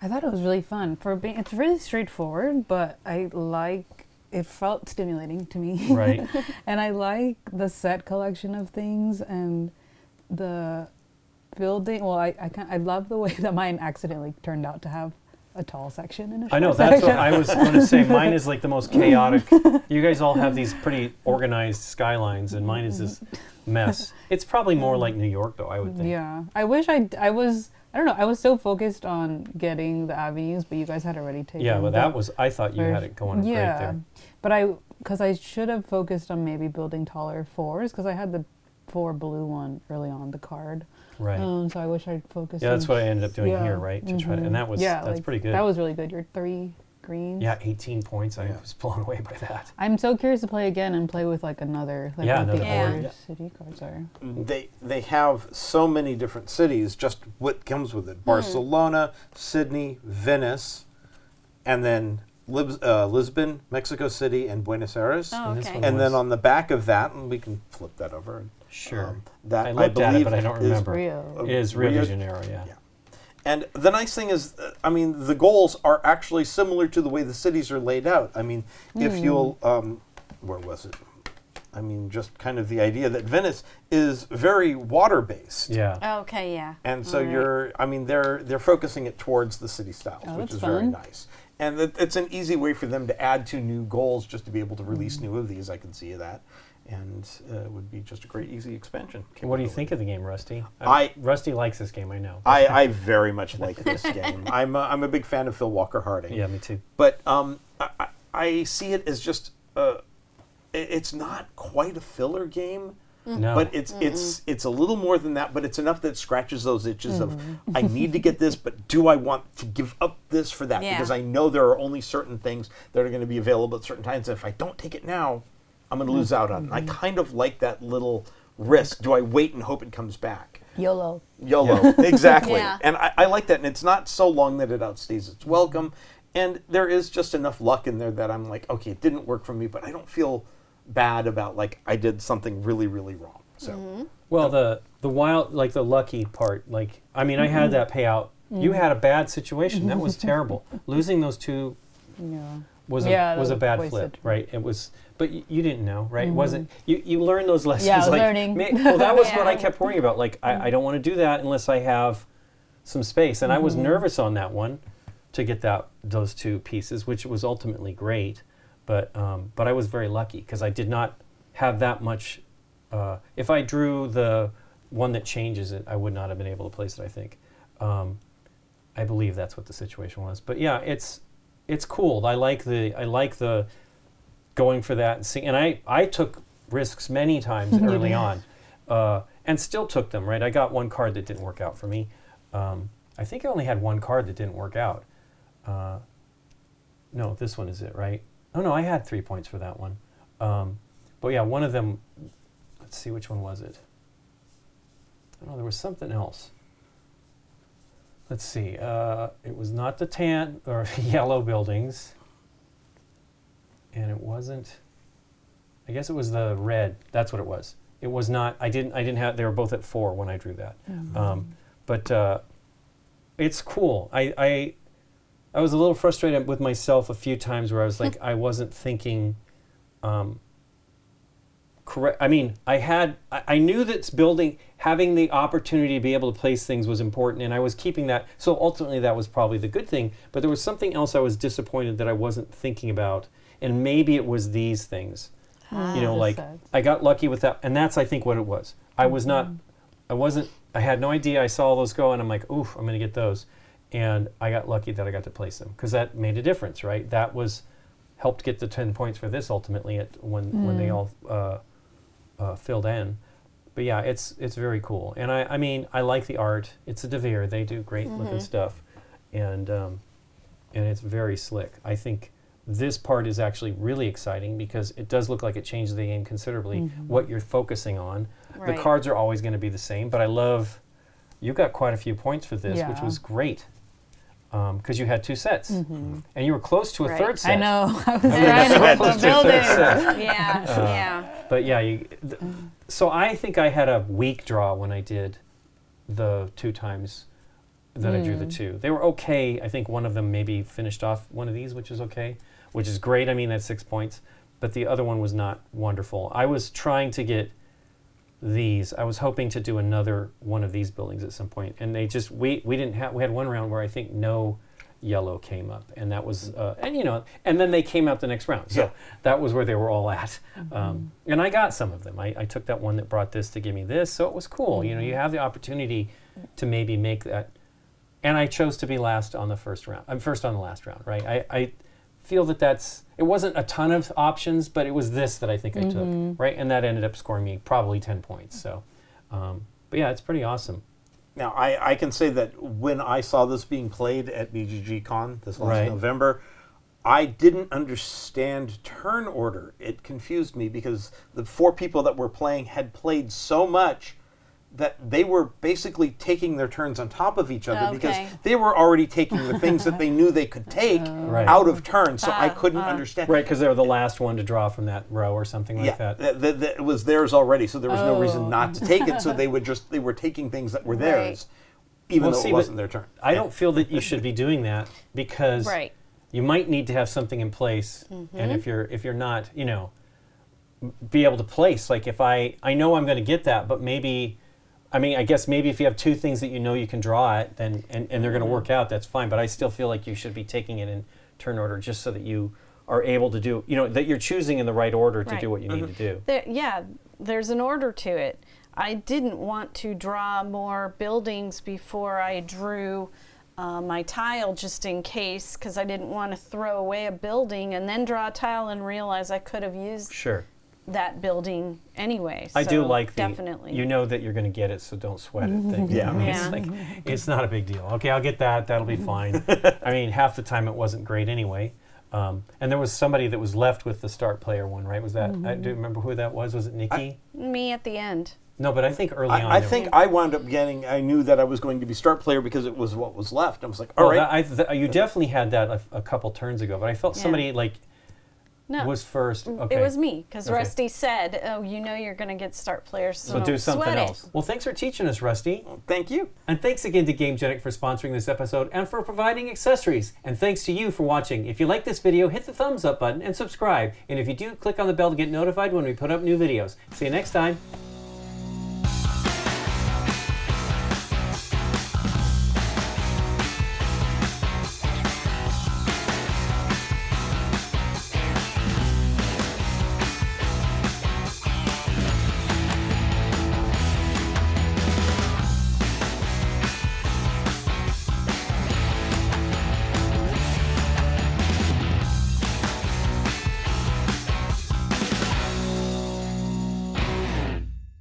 S5: I thought it was really fun. It's really straightforward, but it felt stimulating to me.
S2: Right.
S5: And I like the set collection of things and the building. Well, I love the way that mine accidentally turned out to have a tall section in a short
S2: I know, that's
S5: section.
S2: what I was going to say. Mine is like the most chaotic. You guys all have these pretty organized skylines, and mine is this mess. It's probably more like New York, though, I would think.
S5: Yeah. I wish I was, I don't know, I was so focused on getting the avenues, but you guys had already taken
S2: Yeah, but that was, I thought you had it going great
S5: yeah.
S2: there.
S5: But because I should have focused on maybe building taller 4s, because I had the 4 blue one early on the card.
S2: Right.
S5: So I wish I'd focused
S2: Yeah,
S5: on
S2: that's what I ended up doing
S5: yeah.
S2: here, right? To try to, and that was, that's pretty good.
S5: That was really good. Your 3 greens.
S2: Yeah, 18 points. I was blown away by that.
S5: I'm so curious to play again and play with like another, like
S2: Yeah,
S5: what the
S2: another
S5: other
S2: board.
S5: city cards are.
S3: They have so many different cities, just what comes with it. Barcelona, Sydney, Venice, and then Lisbon, Mexico City, and Buenos Aires.
S4: Oh,
S2: And this
S4: okay.
S2: one
S3: And then
S2: was-
S3: on the back of that, and we can flip that over.
S2: Sure.
S3: That
S2: I looked at it, but I don't
S3: is
S2: remember.
S5: Rio.
S2: It is Rio
S3: Rio-
S2: de Janeiro, yeah.
S3: Yeah. And the nice thing is, I mean, the goals are actually similar to the way the cities are laid out. I mean, if you'll, where was it? I mean, just kind of the idea that Venice is very water-based.
S2: Yeah.
S4: Okay, yeah.
S3: And so
S4: Alright.
S3: they're focusing it towards the city styles,
S5: Oh,
S3: which
S5: that's
S3: is very
S5: fun.
S3: nice. And it's an easy way for them to add to new goals, just to be able to release new of these. I can see that. And it would be just a great, easy expansion.
S2: What do you think of the game, Rusty?
S3: I-
S2: Rusty likes this game, I know.
S3: I very much like this game. I'm a big fan of Phil Walker Harding.
S2: Yeah, me too.
S3: But I see it as just it's not quite a filler game,
S2: No.
S3: but it's a little more than that. But it's enough that it scratches those itches of I need to get this, but do I want to give up this for that?
S4: Yeah.
S3: Because I know there are only certain things that are going to be available at certain times. And if I don't take it now, I'm going to lose out on it. And I kind of like that little risk. Do I wait and hope it comes back?
S5: YOLO.
S3: YOLO, exactly.
S4: Yeah.
S3: And I like that, and it's not so long that it outstays its welcome. And there is just enough luck in there that I'm like, okay, it didn't work for me, but I don't feel bad about like I did something really, really wrong. So
S2: Well, the wild, like the lucky part, like, I mean, I had that payout. You had a bad situation. That was terrible. Losing those two
S5: Yeah.
S2: was
S5: Yeah,
S2: a, was
S5: that
S2: a bad
S5: was
S2: flip,
S5: wasted.
S2: right? It was, but you didn't know, right? It wasn't, you learned those lessons.
S5: Yeah, I was
S2: like,
S5: learning.
S2: Well, that was what I
S4: Yeah.
S2: kept worrying about. Like, I don't want to do that unless I have some space. And I was nervous on that one to get those two pieces, which was ultimately great. But I was very lucky because I did not have that much. If I drew the one that changes it, I would not have been able to place it, I think. I believe that's what the situation was. But yeah, it's cool. I like the going for that and seeing. And I took risks many times early on, and still took them. Right, I got one card that didn't work out for me. I think I only had one card that didn't work out. No, this one is it, right? Oh no, I had 3 points for that one. But yeah, one of them. Let's see, which one was it? I don't know. There was something else. Let's see. It was not the tan or yellow buildings, and it wasn't. I guess it was the red. That's what it was. It was not. I didn't have. They were both at 4 when I drew that. But it's cool. I was a little frustrated with myself a few times where I was like, I wasn't thinking. Correct. I mean, I knew that having the opportunity to be able to place things was important, and I was keeping that. So ultimately, that was probably the good thing. But there was something else I was disappointed that I wasn't thinking about, and maybe it was these things. You know,
S5: the
S2: like
S5: sets.
S2: I got lucky with that, and that's I think what it was. I was not. I had no idea. I saw those go, and I'm like, oof, I'm going to get those, and I got lucky that I got to place them because that made a difference, right? That was helped get the 10 points for this ultimately when they all. Filled in, but yeah, it's very cool, and I mean I like the art. It's a Devir; they do great looking stuff, and it's very slick. I think this part is actually really exciting because it does look like it changes the game considerably. What you're focusing on,
S4: Right.
S2: the cards are always going to be the same, but I love you got quite a few points for this, which
S5: Yeah.
S2: was great because you had 2 sets, and you were close to a
S4: Right.
S2: third set.
S5: I know. I was
S2: I mean,
S5: trying
S2: so
S5: to get
S2: close
S5: the
S2: to a third
S5: building.
S2: set.
S4: Yeah.
S2: But yeah, so I think I had a weak draw when I did the 2 times that I drew the 2. They were okay. I think one of them maybe finished off one of these, which is okay, which is great. I mean, that's 6 points. But the other one was not wonderful. I was trying to get these. I was hoping to do another one of these buildings at some point, and they just we had one round where I think no yellow came up, and that was and then they came out the next round. So that was where they were all at, and I got some of them. I took that one that brought this to give me this, so it was cool. You have the opportunity to maybe make that, and I chose to be last on the first round. I'm first on the last round, right? I feel it wasn't a ton of options, but it was this that I think I took, right? And that ended up scoring me probably 10 points. So, but yeah, it's pretty awesome.
S3: Now, I can say that when I saw this being played at BGG Con this last November, I didn't understand turn order. It confused me because the 4 people that were playing had played so much that they were basically taking their turns on top of each other because they were already taking the things that they knew they could take out of turn. So I couldn't understand.
S2: Right, because they were the last one to draw from that row or something like that.
S3: It was theirs already, so there was no reason not to take it. So they were taking things that were theirs, even though it wasn't their turn.
S2: I don't feel that you should be doing that because you might need to have something in place, and if you're not, be able to place. Like if I know I'm going to get that, but maybe. I mean, I guess maybe if you have 2 things that you know you can draw it, then and they're going to work out, that's fine. But I still feel like you should be taking it in turn order just so that you are able to do, that you're choosing in the right order to do what you need to do.
S4: There's an order to it. I didn't want to draw more buildings before I drew my tile just in case, because I didn't want to throw away a building and then draw a tile and realize I could have used that building anyway.
S2: I do like
S4: definitely.
S2: You know that you're going to get it, so don't sweat it. It's not a big deal. Okay, I'll get that. That'll be fine. I mean, half the time it wasn't great anyway. And there was somebody that was left with the start player one, right? Was that? I do remember who that was. Was it Nikki?
S4: Me at the end.
S2: No, but I think early on.
S3: I think I wound up getting. I knew that I was going to be start player because it was what was left. I was like, all right.
S2: You definitely had that a couple turns ago, but I felt somebody was first. Okay.
S4: It was me, because Rusty said, you're going to get start players, so
S2: do something else. Well, thanks for teaching us, Rusty.
S3: Thank you.
S2: And thanks again to Gamegenic for sponsoring this episode and for providing accessories. And thanks to you for watching. If you like this video, hit the thumbs up button and subscribe. And if you do, click on the bell to get notified when we put up new videos. See you next time.